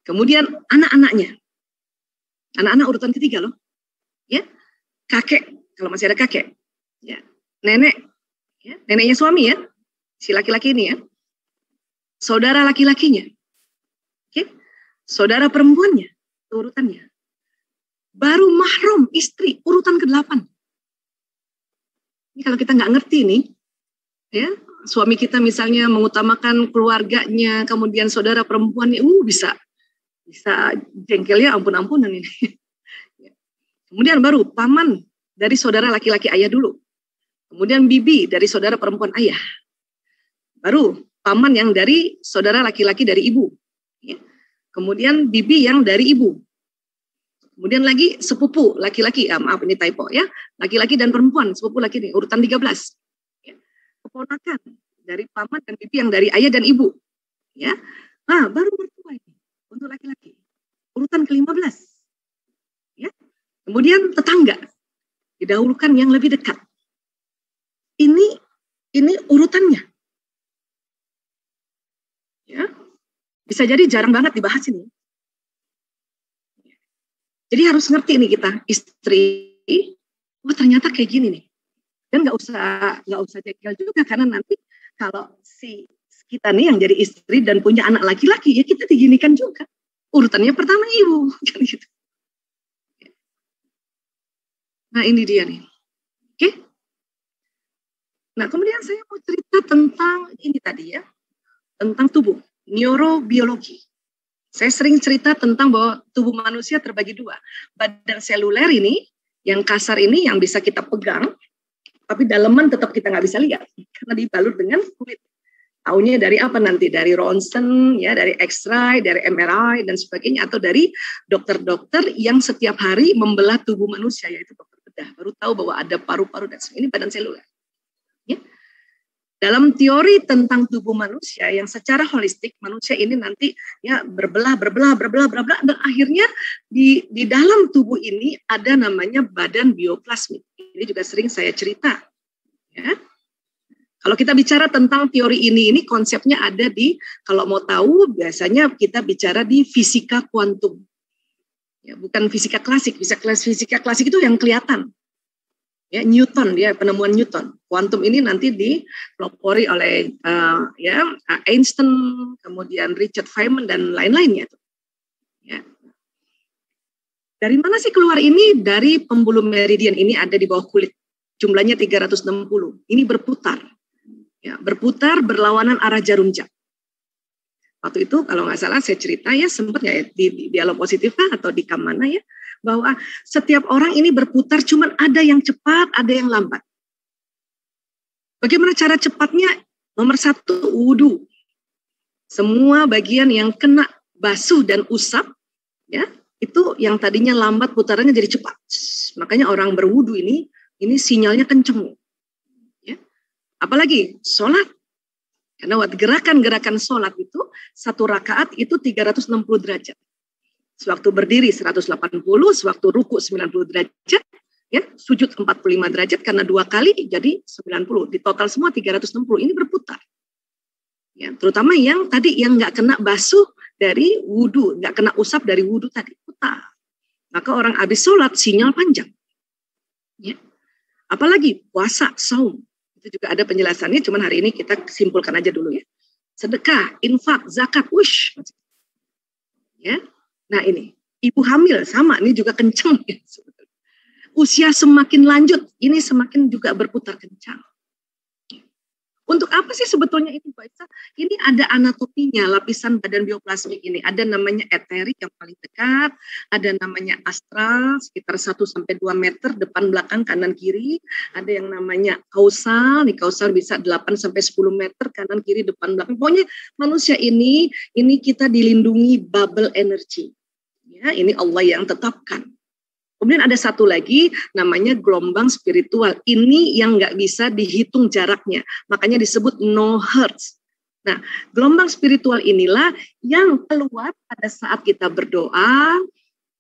Kemudian anak-anaknya. Anak-anak urutan ketiga loh. Ya, kakek, kalau masih ada kakek. Ya, nenek. Ya, neneknya suami ya. Si laki-laki ini ya. Saudara laki-lakinya, okay? Saudara perempuannya, urutannya. Baru mahram istri, urutan ke-8. Ini kalau kita nggak ngerti nih, ya, suami kita misalnya mengutamakan keluarganya, kemudian saudara perempuannya, bisa jengkelnya ampun-ampunan ini. Kemudian baru paman dari saudara laki-laki ayah dulu, kemudian bibi dari saudara perempuan ayah, baru paman yang dari saudara laki-laki dari ibu, ya. Kemudian bibi yang dari ibu, kemudian lagi sepupu laki-laki, maaf ini typo ya, laki-laki dan perempuan, sepupu laki ini urutan 13, ya. Keponakan dari paman dan bibi yang dari ayah dan ibu, ya. Nah baru mertua ini untuk laki-laki, urutan ke-15, ya. Kemudian tetangga, didahulukan yang lebih dekat. Ini urutannya. Ya, bisa jadi jarang banget dibahas ini. Jadi harus ngerti nih kita istri, oh ternyata kayak gini nih. Dan nggak usah jengkel juga karena nanti kalau si kita nih yang jadi istri dan punya anak laki-laki ya kita diginikan juga. Urutannya pertama ibu, kan gitu. Nah ini dia nih, oke? Nah kemudian saya mau cerita tentang ini tadi ya. Tentang tubuh, neurobiologi. Saya sering cerita tentang bahwa tubuh manusia terbagi 2. Badan seluler ini, yang kasar ini yang bisa kita pegang, tapi daleman tetap kita nggak bisa lihat, karena dibalut dengan kulit. Taunya dari apa nanti? Dari ronsen, ya, dari X-ray, dari MRI, dan sebagainya, atau dari dokter-dokter yang setiap hari membelah tubuh manusia, yaitu dokter bedah. Baru tahu bahwa ada paru-paru dan sebagainya, ini badan seluler. Ya. Dalam teori tentang tubuh manusia yang secara holistik, manusia ini nanti ya berbelah, dan akhirnya di dalam tubuh ini ada namanya badan bioplasmik. Ini juga sering saya cerita. Ya. Kalau kita bicara tentang teori ini konsepnya ada di, kalau mau tahu biasanya kita bicara di fisika kuantum. Ya, bukan fisika klasik. Fisika klasik itu yang kelihatan. Ya, Newton, dia penemuan Newton. Kuantum ini nanti dipelopori oleh Einstein, kemudian Richard Feynman dan lain-lainnya. Ya. Dari mana sih keluar ini? Dari pembuluh meridian ini ada di bawah kulit. Jumlahnya 360. Ini berputar. Ya, berputar berlawanan arah jarum jam. Waktu itu kalau nggak salah saya cerita ya, sempat nggak ya di dialog positif atau di mana ya, bahwa setiap orang ini berputar, cuman ada yang cepat, ada yang lambat. Bagaimana cara cepatnya? Nomor 1, wudu. Semua bagian yang kena basuh dan usap, ya, itu yang tadinya lambat putarannya jadi cepat. Makanya orang berwudu ini sinyalnya kenceng. Ya. Apalagi sholat. Karena gerakan-gerakan sholat itu, satu rakaat itu 360 derajat. Sewaktu berdiri 180, sewaktu ruku 90 derajat, ya, sujud 45 derajat, karena 2 kali jadi 90. Di total semua 360, ini berputar. Ya, terutama yang tadi yang nggak kena basuh dari wudu, nggak kena usap dari wudu tadi, putar. Maka orang habis sholat sinyal panjang. Ya. Apalagi puasa, saum. Itu juga ada penjelasannya, cuman hari ini kita simpulkan aja dulu ya. Sedekah, infak, zakat, wush. Ya. Nah ini, ibu hamil sama, ini juga kencang. Ya. Usia semakin lanjut, ini semakin juga berputar kencang. Untuk apa sih sebetulnya itu, Pak Isa? Ini ada anatominya, lapisan badan bioplasmik ini. Ada namanya eterik yang paling dekat, ada namanya astral sekitar 1-2 meter depan belakang kanan kiri, ada yang namanya kausal, nih kausal bisa 8-10 meter kanan kiri depan belakang. Pokoknya manusia ini kita dilindungi bubble energy. Ya, ini Allah yang tetapkan. Kemudian ada satu lagi namanya gelombang spiritual. Ini yang nggak bisa dihitung jaraknya. Makanya disebut no hertz. Nah, gelombang spiritual inilah yang keluar pada saat kita berdoa,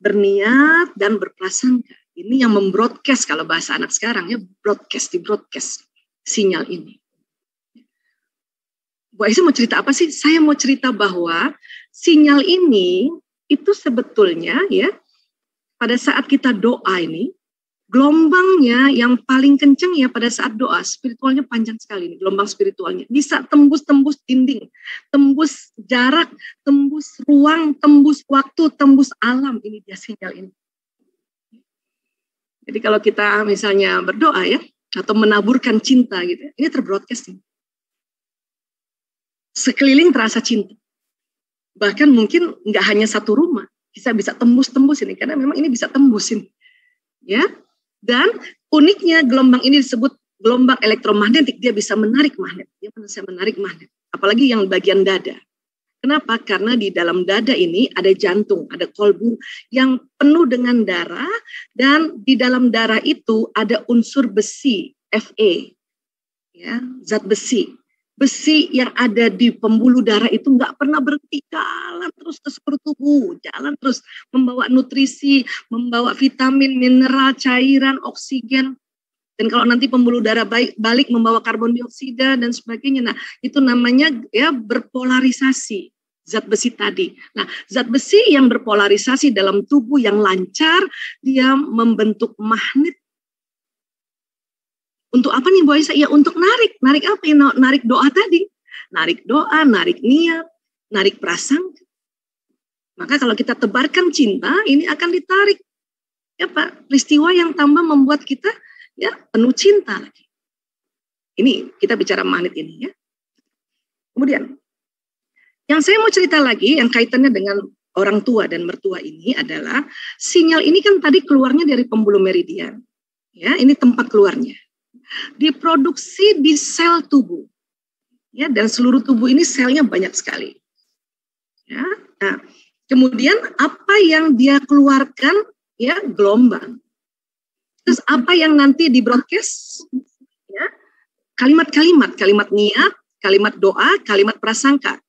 berniat, dan berprasangka. Ini yang membroadcast, kalau bahasa anak sekarang ya, di-broadcast sinyal ini. Bu Aisyah mau cerita apa sih? Saya mau cerita bahwa sinyal ini itu sebetulnya ya, pada saat kita doa ini, gelombangnya yang paling kencang ya pada saat doa, spiritualnya panjang sekali nih, gelombang spiritualnya. Bisa tembus dinding, tembus jarak, tembus ruang, tembus waktu, tembus alam. Ini dia sinyal ini. Jadi kalau kita misalnya berdoa ya, atau menaburkan cinta gitu, ini terbroadcast nih. Sekeliling terasa cinta. Bahkan mungkin nggak hanya satu rumah. Kita bisa tembus ini karena memang ini bisa tembus ini, ya. Dan uniknya gelombang ini disebut gelombang elektromagnetik, dia bisa menarik magnet, dia bisa menarik magnet, apalagi yang bagian dada. Kenapa? Karena di dalam dada ini ada jantung, ada kolbu yang penuh dengan darah, dan di dalam darah itu ada unsur besi, Fe, ya, zat besi. Besi yang ada di pembuluh darah itu nggak pernah berhenti, jalan terus ke seluruh tubuh, jalan terus membawa nutrisi, membawa vitamin, mineral, cairan, oksigen. Dan kalau nanti pembuluh darah balik membawa karbon dioksida dan sebagainya, nah itu namanya ya berpolarisasi zat besi tadi. Nah zat besi yang berpolarisasi dalam tubuh yang lancar, dia membentuk magnet. Untuk apa nih Bu Aisyah? Ya untuk narik apa? Ya, narik doa tadi, narik doa, narik niat, narik prasangka. Maka kalau kita tebarkan cinta, ini akan ditarik. Ya Pak, peristiwa yang tambah membuat kita ya penuh cinta lagi. Ini kita bicara magnet ini ya. Kemudian, yang saya mau cerita lagi, yang kaitannya dengan orang tua dan mertua ini adalah sinyal ini kan tadi keluarnya dari pembuluh meridian. Ya, ini tempat keluarnya. Diproduksi di sel tubuh, ya, dan seluruh tubuh ini selnya banyak sekali. Ya, nah, kemudian apa yang dia keluarkan, ya, gelombang. Terus apa yang nanti di broadcast, ya, kalimat niat, kalimat doa, kalimat prasangka,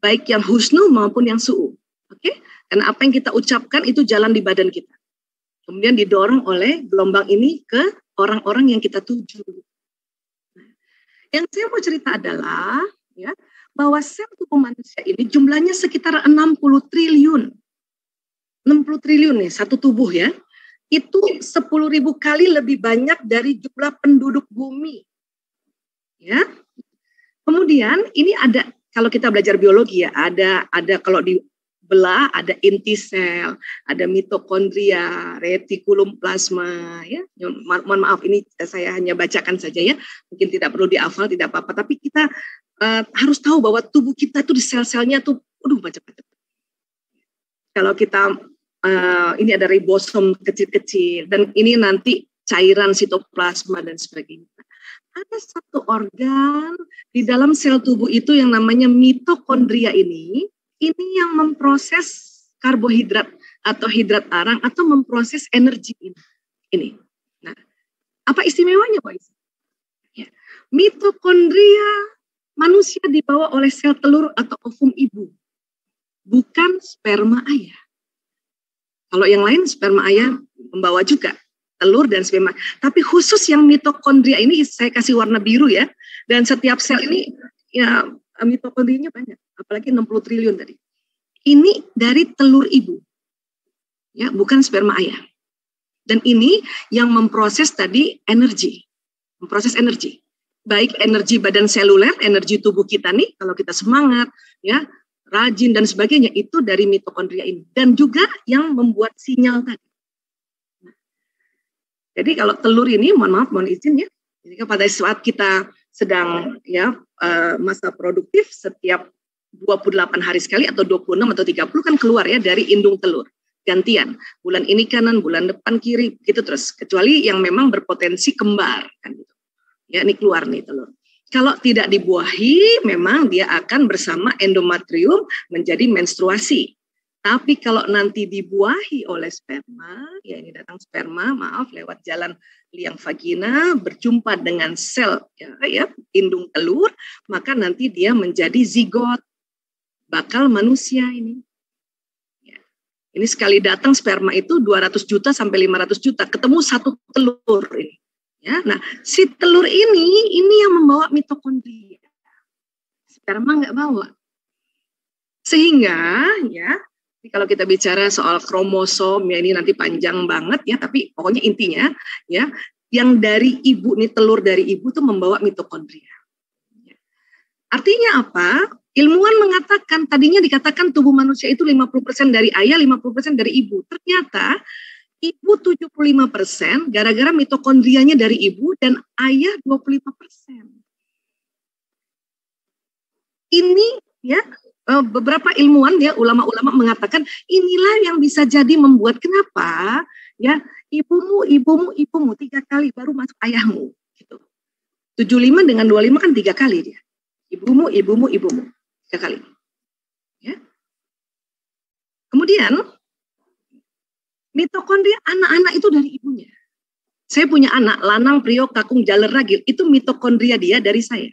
baik yang husnu maupun yang su'u. Oke, karena apa yang kita ucapkan itu jalan di badan kita. Kemudian didorong oleh gelombang ini ke orang-orang yang kita tuju. Nah, yang saya mau cerita adalah ya, bahwa sel tubuh manusia ini jumlahnya sekitar 60 triliun. 60 triliun nih satu tubuh ya. Itu 10.000 kali lebih banyak dari jumlah penduduk bumi. Ya. Kemudian ini ada, kalau kita belajar biologi ya, ada kalau di belah ada inti sel, ada mitokondria, retikulum plasma, ya. Mohon maaf ini saya hanya bacakan saja ya, mungkin tidak perlu dihafal, tidak apa-apa. Tapi kita harus tahu bahwa tubuh kita itu di sel-selnya tuh, macam-macam. Kalau kita ini ada ribosom kecil-kecil dan ini nanti cairan sitoplasma dan sebagainya. Ada satu organ di dalam sel tubuh itu yang namanya mitokondria ini yang memproses karbohidrat atau hidrat arang atau memproses energi ini. Nah, apa istimewanya Pak Isa? Ya. Mitokondria manusia dibawa oleh sel telur atau ovum ibu, bukan sperma ayah. Kalau yang lain sperma ayah membawa juga telur dan sperma. Tapi khusus yang mitokondria ini saya kasih warna biru ya. Dan setiap sel ini ya mitokondrianya banyak, apalagi 60 triliun tadi. Ini dari telur ibu, ya bukan sperma ayah. Dan ini yang memproses tadi energi, memproses energi. Baik energi badan seluler, energi tubuh kita nih, kalau kita semangat, ya rajin dan sebagainya, itu dari mitokondria ini. Dan juga yang membuat sinyal tadi. Jadi kalau telur ini, mohon izin ya, jadi pada saat kita sedang ya masa produktif, setiap 28 hari sekali atau 26 atau 30 kan keluar ya dari indung telur. Gantian, bulan ini kanan, bulan depan kiri, gitu terus. Kecuali yang memang berpotensi kembar, kan gitu. Ya, ini keluar nih telur. Kalau tidak dibuahi, memang dia akan bersama endometrium menjadi menstruasi. Tapi kalau nanti dibuahi oleh sperma, ya ini datang sperma, maaf, lewat jalan liang vagina, berjumpa dengan sel ya indung telur, maka nanti dia menjadi zigot, bakal manusia ini. Ya. Ini sekali datang sperma itu 200 juta sampai 500 juta, ketemu satu telur ini. Ya, nah, si telur ini yang membawa mitokondria. Sperma nggak bawa. Sehingga, ya, kalau kita bicara soal kromosom, ya ini nanti panjang banget ya, tapi pokoknya intinya, ya, yang dari ibu, nih telur dari ibu tuh membawa mitokondria. Ya. Artinya apa? Ilmuwan mengatakan, tadinya dikatakan tubuh manusia itu 50% dari ayah, 50% dari ibu. Ternyata, ibu 75% gara-gara mitokondrianya dari ibu dan ayah 25%. Ini ya beberapa ilmuwan ya ulama-ulama mengatakan inilah yang bisa jadi membuat kenapa ya ibumu 3 kali baru masuk ayahmu gitu. 75 dengan 25 kan 3 kali dia. Ibumu 3 kali. Ya. Kemudian mitokondria anak-anak itu dari ibunya. Saya punya anak, lanang, priok, kakung, jaler, ragil. Itu mitokondria dia dari saya.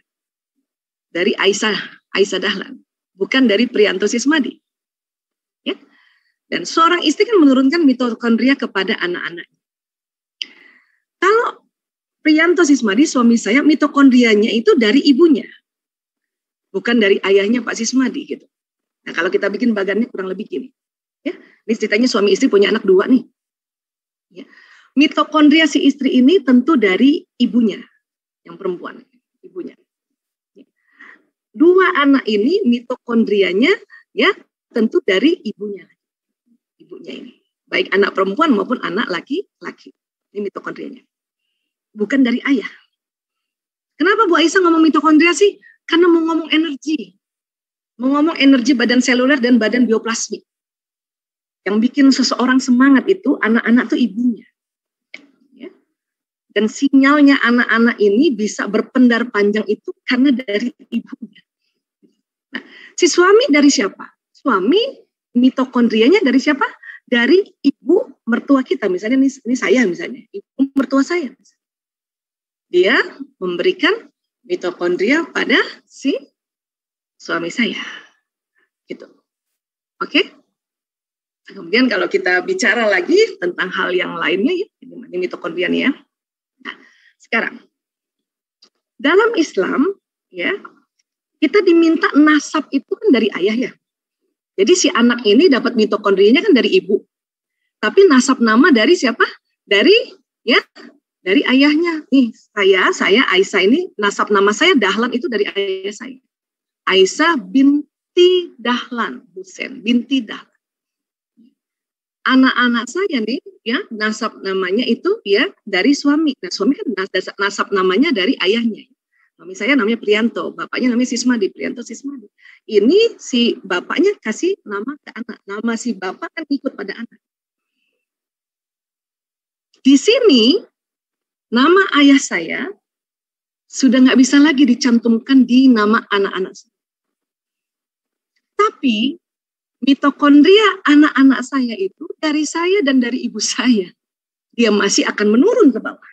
Dari Aisyah Dahlan. Bukan dari Priyanto Sismadi. Ya. Dan seorang istri kan menurunkan mitokondria kepada anak-anak. Kalau Priyanto Sismadi, suami saya, mitokondrianya itu dari ibunya. Bukan dari ayahnya Pak Sismadi gitu. Nah kalau kita bikin bagannya kurang lebih gini. Ya, ini ceritanya suami istri punya anak 2 nih. Ya. Mitokondria si istri ini tentu dari ibunya, yang perempuan, ibunya. Ya. 2 anak ini mitokondrianya ya tentu dari ibunya ini. Baik anak perempuan maupun anak laki-laki. Ini mitokondrianya. Bukan dari ayah. Kenapa Bu Aisyah ngomong mitokondria sih? Karena mau ngomong energi. Mau ngomong energi badan seluler dan badan bioplasmik. Yang bikin seseorang semangat itu anak-anak tuh ibunya. Ya. Dan sinyalnya anak-anak ini bisa berpendar panjang itu karena dari ibunya. Nah, si suami dari siapa? Suami mitokondrianya dari siapa? Dari ibu mertua kita. Misalnya ini saya misalnya, ibu mertua saya. Dia memberikan mitokondria pada si suami saya. Gitu. Oke? Kemudian kalau kita bicara lagi tentang hal yang lainnya ya, ini mitokondria nih ya. Nah, sekarang dalam Islam ya, kita diminta nasab itu kan dari ayah ya. Jadi si anak ini dapat mitokondrianya kan dari ibu. Tapi nasab nama dari siapa? Dari ayahnya. Nih, saya Aisyah ini nasab nama saya Dahlan itu dari ayah saya. Aisyah binti Dahlan Husain, binti Dahlan. Anak-anak saya nih ya nasab namanya itu ya dari suami. Nah, suami kan nasab namanya dari ayahnya. Suami saya namanya Priyanto, bapaknya namanya Sismadi, Priyanto Sismadi. Ini si bapaknya kasih nama ke anak. Nama si bapak kan ikut pada anak. Di sini nama ayah saya sudah nggak bisa lagi dicantumkan di nama anak-anak saya. Tapi mitokondria anak-anak saya itu dari saya dan dari ibu saya. Dia masih akan menurun ke bawah.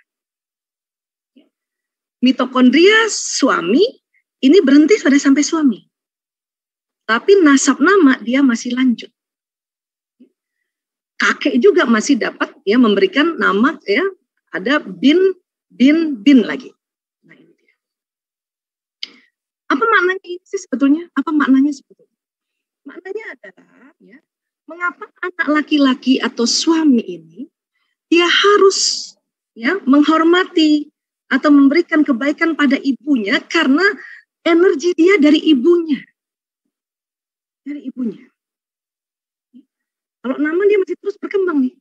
Mitokondria suami ini berhenti pada sampai suami. Tapi nasab nama dia masih lanjut. Kakek juga masih dapat ya memberikan nama ya, ada bin lagi. Nah, ini dia. Apa maknanya ini sih sebetulnya? Apa maknanya sebetulnya? Maknanya adalah ya, mengapa anak laki-laki atau suami ini dia harus ya menghormati atau memberikan kebaikan pada ibunya karena energi dia dari ibunya. Dari ibunya. Kalau nama dia masih terus berkembang nih.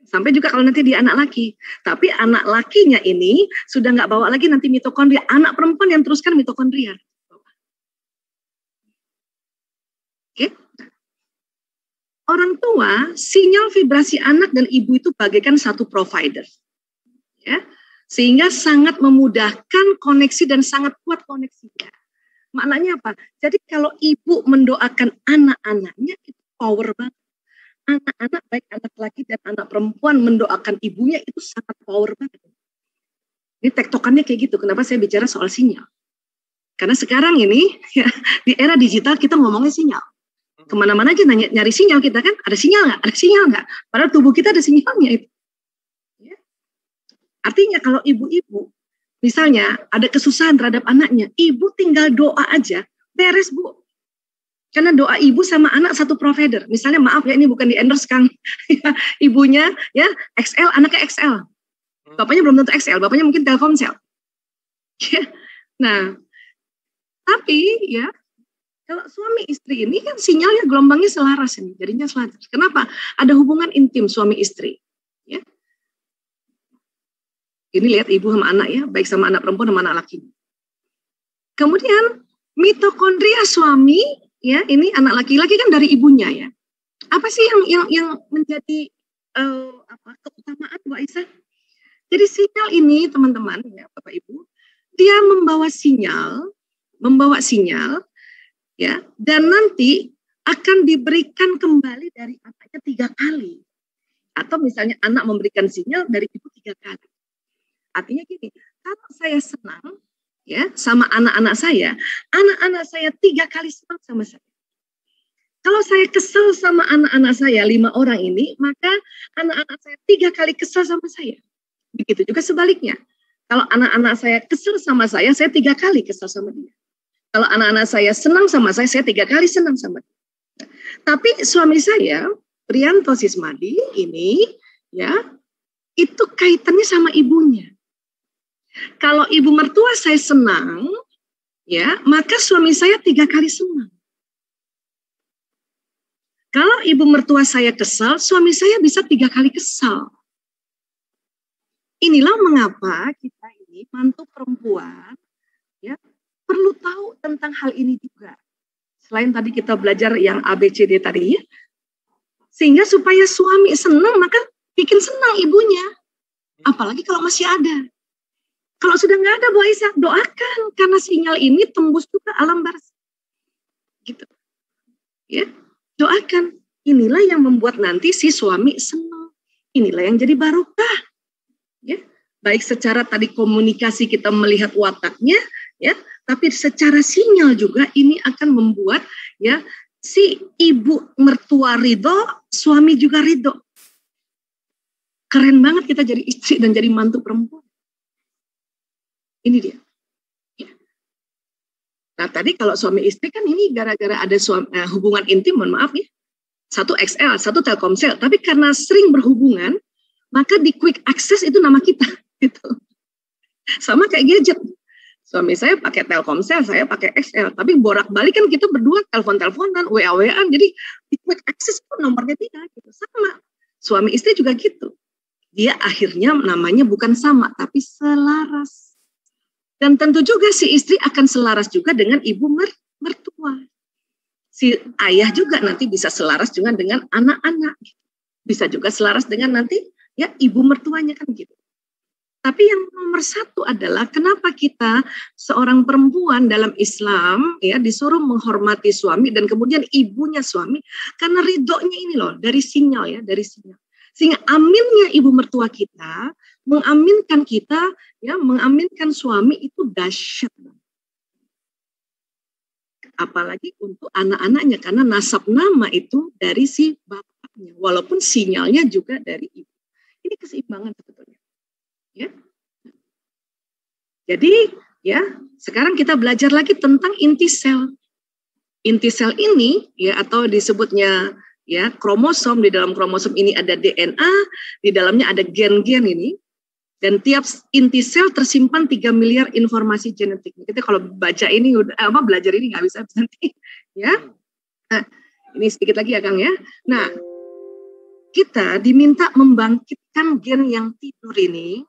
Sampai juga kalau nanti dia anak laki. Tapi anak lakinya ini sudah nggak bawa lagi nanti mitokondria. Anak perempuan yang teruskan mitokondria. Oke. Orang tua, sinyal vibrasi anak dan ibu itu bagaikan satu provider. Ya. Sehingga sangat memudahkan koneksi dan sangat kuat koneksinya. Maknanya apa? Jadi kalau ibu mendoakan anak-anaknya itu power banget. Anak-anak baik anak laki dan anak perempuan mendoakan ibunya itu sangat power banget. Ini tektokannya kayak gitu. Kenapa saya bicara soal sinyal? Karena sekarang ini ya, di era digital kita ngomongnya sinyal. Kemana-mana aja nyari sinyal kita kan. Ada sinyal nggak? Ada sinyal nggak? Padahal tubuh kita ada sinyalnya itu. Ya. Artinya kalau ibu-ibu misalnya ada kesusahan terhadap anaknya, ibu tinggal doa aja, beres Bu. Karena doa ibu sama anak satu provider. Misalnya maaf ya ini bukan di endorse Kang. Ibunya ya XL, anaknya XL. Bapaknya belum tentu XL, bapaknya mungkin Telkomsel. Nah, tapi ya kalau suami istri ini kan sinyalnya gelombangnya selaras ini, jadinya selaras. Kenapa? Ada hubungan intim suami istri. Ya. Ini lihat ibu sama anak ya, baik sama anak perempuan sama anak laki. Kemudian mitokondria suami, ya ini anak laki-laki kan dari ibunya ya. Apa sih yang menjadi keutamaan Bu Aisyah? Jadi sinyal ini teman-teman ya Bapak Ibu, dia membawa sinyal ya, dan nanti akan diberikan kembali dari anaknya 3 kali. Atau misalnya anak memberikan sinyal dari ibu 3 kali. Artinya gini, kalau saya senang ya sama anak-anak saya 3 kali senang sama saya. Kalau saya kesel sama anak-anak saya 5 orang ini, maka anak-anak saya 3 kali kesel sama saya. Begitu juga sebaliknya. Kalau anak-anak saya kesel sama saya 3 kali kesel sama dia. Kalau anak-anak saya senang sama saya 3 kali senang sama dia. Tapi suami saya, Priyanto Sismadi ini, ya, itu kaitannya sama ibunya. Kalau ibu mertua saya senang, ya, maka suami saya 3 kali senang. Kalau ibu mertua saya kesal, suami saya bisa 3 kali kesal. Inilah mengapa kita ini mantu perempuan, ya, perlu tahu tentang hal ini juga. Selain tadi kita belajar yang ABCD tadi, ya, sehingga supaya suami senang, maka bikin senang ibunya. Apalagi kalau masih ada. Kalau sudah nggak ada, Bu Aisyah, doakan karena sinyal ini tembus juga alam barzah. Gitu. Ya, doakan. Inilah yang membuat nanti si suami senang. Inilah yang jadi barokah. Ya, baik secara tadi komunikasi kita melihat wataknya, ya, tapi secara sinyal juga ini akan membuat ya si ibu mertua ridho, suami juga ridho. Keren banget kita jadi istri dan jadi mantu perempuan. Ini dia. Ya. Nah tadi kalau suami istri kan ini gara-gara ada hubungan intim, mohon maaf ya. Satu XL, satu Telkomsel. Tapi karena sering berhubungan, maka di quick access itu nama kita. Gitu. Sama kayak gadget. Suami saya pakai Telkomsel, saya pakai XL. Tapi bolak-balik kan kita berdua telepon-teleponan, WA-WAan. Jadi di quick access itu nomornya dia. Gitu. Sama. Suami istri juga gitu. Dia akhirnya namanya bukan sama, tapi selaras. Dan tentu juga si istri akan selaras juga dengan ibu mertua. Si ayah juga nanti bisa selaras juga dengan anak-anak. Bisa juga selaras dengan nanti ya ibu mertuanya kan gitu. Tapi yang nomor satu adalah kenapa kita seorang perempuan dalam Islam ya disuruh menghormati suami dan kemudian ibunya suami, karena ridhonya ini loh dari sinyal ya, dari sinyal. Sehingga aminnya ibu mertua kita mengaminkan kita ya, mengaminkan suami itu dahsyat. Apalagi untuk anak-anaknya karena nasab nama itu dari si bapaknya walaupun sinyalnya juga dari ibu. Ini keseimbangan sebetulnya. Ya. Jadi ya sekarang kita belajar lagi tentang inti sel. Inti sel ini ya atau disebutnya ya kromosom, di dalam kromosom ini ada DNA, di dalamnya ada gen-gen ini, dan tiap inti sel tersimpan 3 miliar informasi genetik. Kita kalau baca ini belajar ini nggak bisa nanti ya. Nah, ini sedikit lagi ya Kang ya. Nah, kita diminta membangkitkan gen yang tidur ini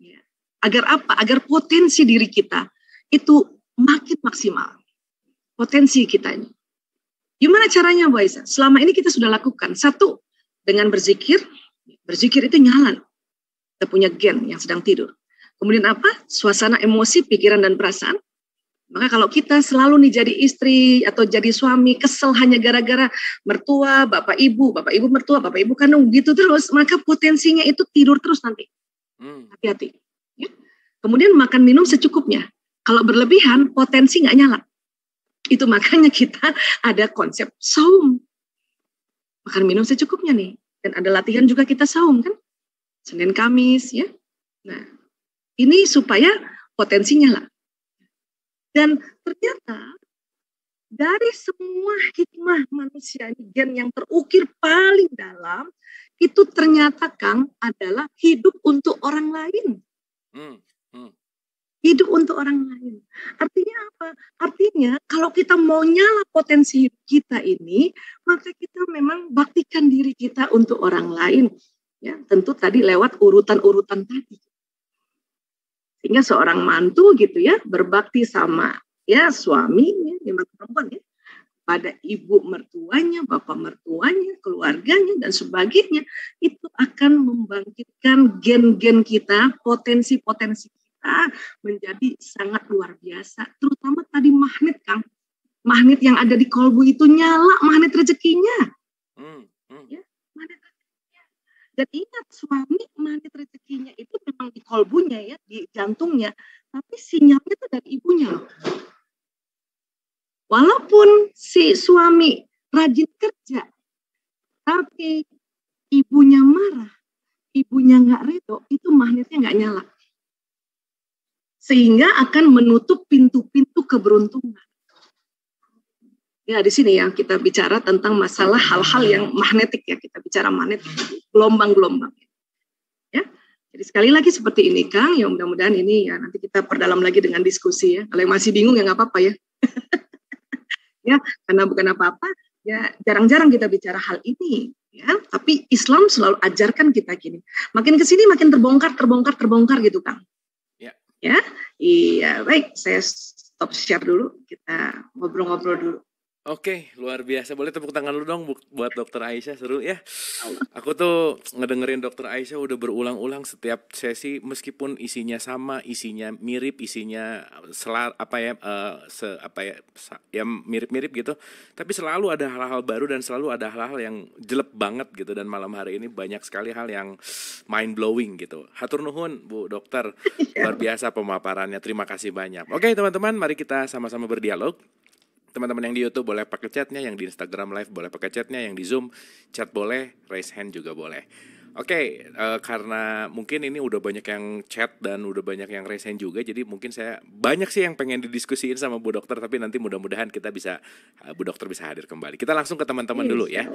ya, agar apa? Agar potensi diri kita itu makin maksimal. Potensi kita ini. Gimana caranya Bu Aisyah? Selama ini kita sudah lakukan. Satu, dengan berzikir. Berzikir itu nyala. Kita punya gen yang sedang tidur. Kemudian apa? Suasana emosi, pikiran, dan perasaan. Maka kalau kita selalu nih jadi istri atau jadi suami, kesel hanya gara-gara mertua, bapak ibu mertua, bapak ibu kandung, gitu terus, maka potensinya itu tidur terus nanti. Hati-hati. Ya. Kemudian makan minum secukupnya. Kalau berlebihan, potensi nggak nyala. Itu makanya kita ada konsep saum. Makan minum secukupnya nih. Dan ada latihan juga kita saum kan. Senin Kamis ya. Nah, ini supaya potensinya lah. Dan ternyata dari semua hikmah manusia ini, gen yang terukir paling dalam itu ternyata Kang adalah hidup untuk orang lain. Hidup untuk orang lain. Artinya apa? Artinya kalau kita mau nyala potensi kita ini, maka kita memang baktikan diri kita untuk orang lain. Ya, tentu tadi lewat urutan-urutan tadi. Sehingga seorang mantu gitu ya, berbakti sama ya suaminya, perempuan ya, pada ibu mertuanya, bapak mertuanya, keluarganya dan sebagainya, itu akan membangkitkan gen-gen kita, potensi-potensi kita menjadi sangat luar biasa. Terutama tadi magnet Kang. Magnet yang ada di kolbu itu nyala, magnet rezekinya. Ya, magnet rezekinya. Dan ingat suami magnet rezekinya itu memang di kolbunya ya, di jantungnya. Tapi sinyalnya itu dari ibunya loh. Walaupun si suami rajin kerja, tapi ibunya marah, ibunya nggak ridho, itu magnetnya nggak nyala. Sehingga akan menutup pintu-pintu keberuntungan. Ya di sini yang kita bicara tentang masalah hal-hal yang magnetik ya, kita bicara magnet, gelombang-gelombang. Ya, jadi sekali lagi seperti ini Kang, ya mudah-mudahan ini ya nanti kita perdalam lagi dengan diskusi ya. Kalau yang masih bingung ya nggak apa-apa ya. Ya, karena bukan apa-apa, ya jarang-jarang kita bicara hal ini, ya. Tapi Islam selalu ajarkan kita gini. Makin ke sini makin terbongkar gitu, Kang. Ya, iya baik. Saya stop share dulu, kita ngobrol-ngobrol dulu. Oke, luar biasa. Boleh tepuk tangan lu dong buat Dokter Aisyah, seru ya. Aku tuh ngedengerin Dokter Aisyah udah berulang-ulang setiap sesi, meskipun isinya sama, isinya mirip, isinya mirip-mirip gitu. Tapi selalu ada hal-hal baru dan selalu ada hal-hal yang jelek banget gitu. Dan malam hari ini banyak sekali hal yang mind blowing gitu. Hatur nuhun Bu Dokter, luar biasa pemaparannya. Terima kasih banyak. Oke teman-teman, mari kita sama-sama berdialog. Teman-teman yang di YouTube boleh pakai chatnya, yang di Instagram Live boleh pakai chatnya, yang di Zoom chat boleh, raise hand juga boleh. Oke, karena mungkin ini udah banyak yang chat dan udah banyak yang raise hand juga, jadi mungkin saya banyak sih yang pengen didiskusiin sama Bu Dokter, tapi nanti mudah-mudahan kita bisa Bu Dokter bisa hadir kembali. Kita langsung ke teman-teman dulu ya.